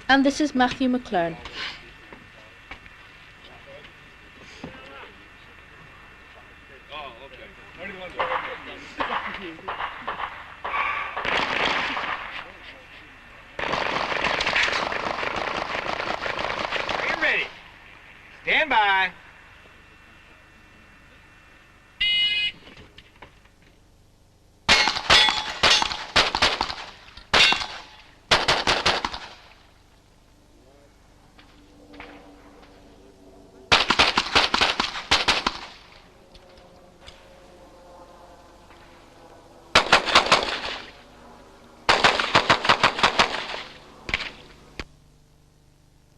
And this is Matthew McLearn.
Are you ready? Stand by.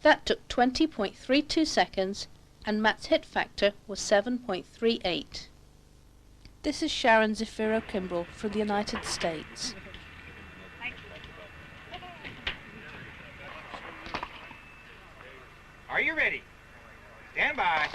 That took 20.32 seconds and Matt's hit factor was 7.38. This is Sharon Zafiro Kimbrell from the United States.
Thank you.
Are you ready? Stand by.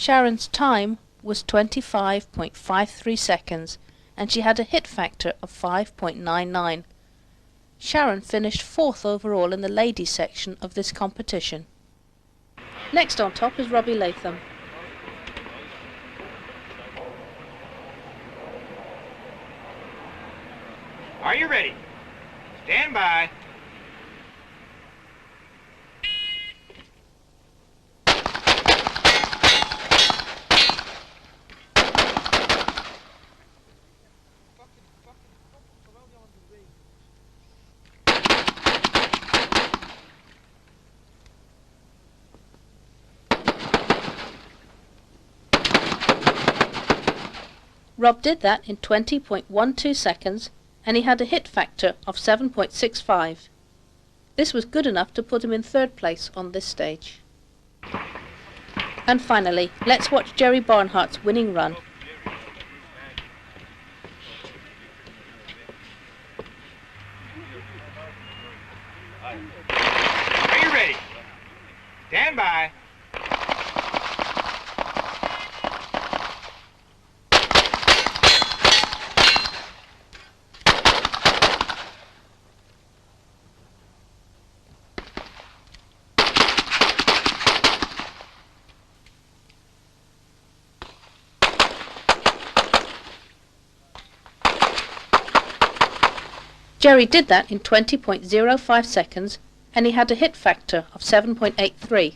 Sharon's time was 25.53 seconds and she had a hit factor of 5.99. Sharon finished 4th overall in the ladies section of this competition. Next on top is Robbie Latham.
Are you ready? Stand by.
Rob did that in 20.12 seconds and he had a hit factor of 7.65. This was good enough to put him in 3rd place on this stage. And finally, let's watch Jerry Barnhart's winning run.
Are you ready? Stand by.
Jerry did that in 20.05 seconds and he had a hit factor of 7.83.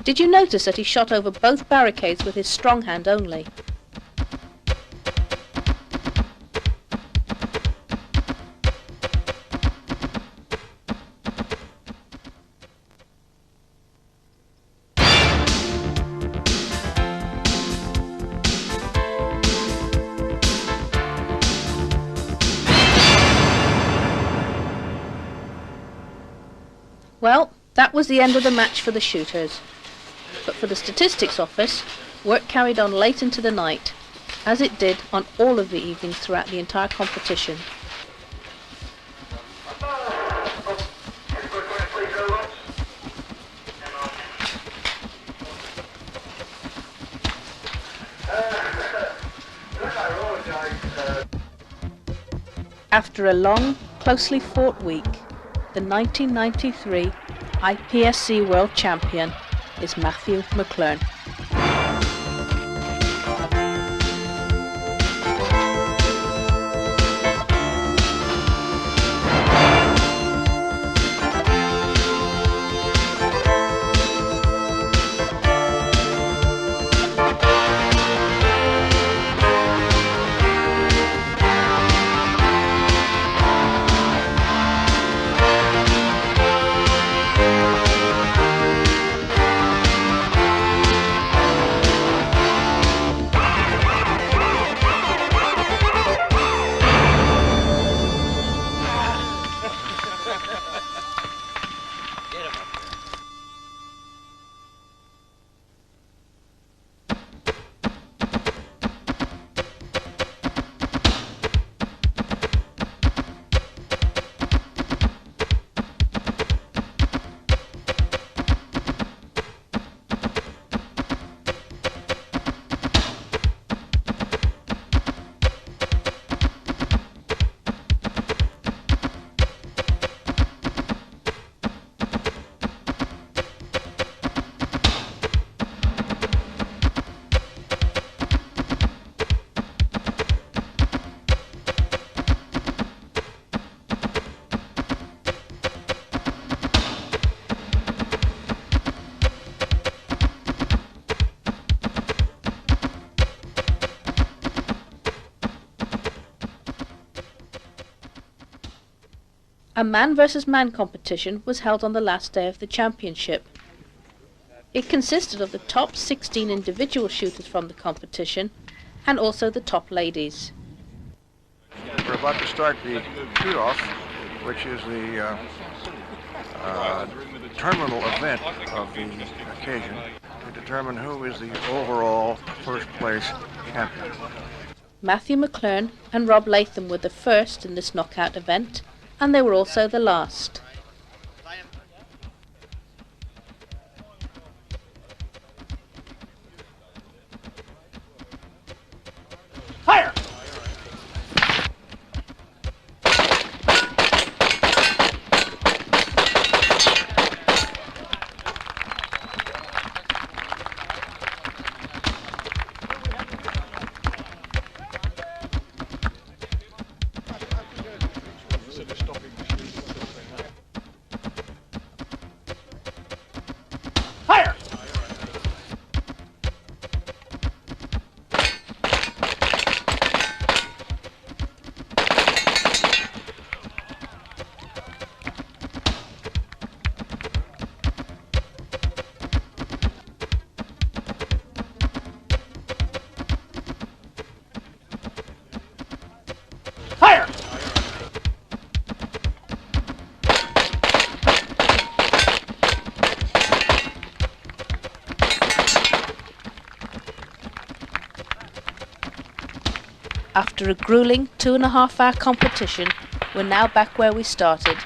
Did you notice that he shot over both barricades with his strong hand only? Well, that was the end of the match for the shooters. But for the statistics office, work carried on late into the night, as it did on all of the evenings throughout the entire competition. After a long, closely fought week, the 1993 IPSC World Champion is Matthew McLearn. A man versus man competition was held on the last day of the championship. It consisted of the top 16 individual shooters from the competition and also the top ladies.
We're about to start the shoot-off, which is the terminal event of the occasion to determine who is the overall first place champion.
Matthew McLearn and Rob Latham were the first in this knockout event, and they were also the last.
Fire! Fire! Fire!
After a grueling 2.5-hour competition, we're now back where we started.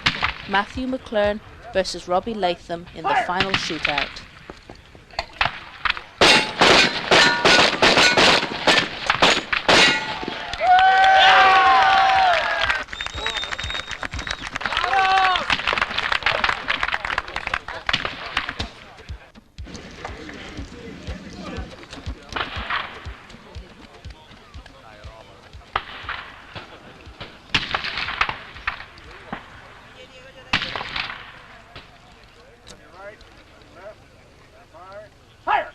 Matthew McLearn versus Robbie Latham in the final shootout.
Fire!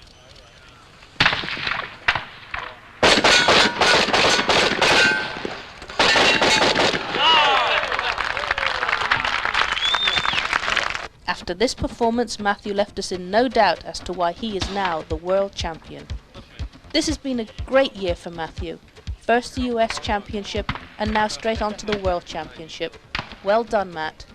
After this performance, Matthew left us in no doubt as to why he is now the world champion. This has been a great year for Matthew. First the US Championship and now straight on to the World Championship. Well done, Matt.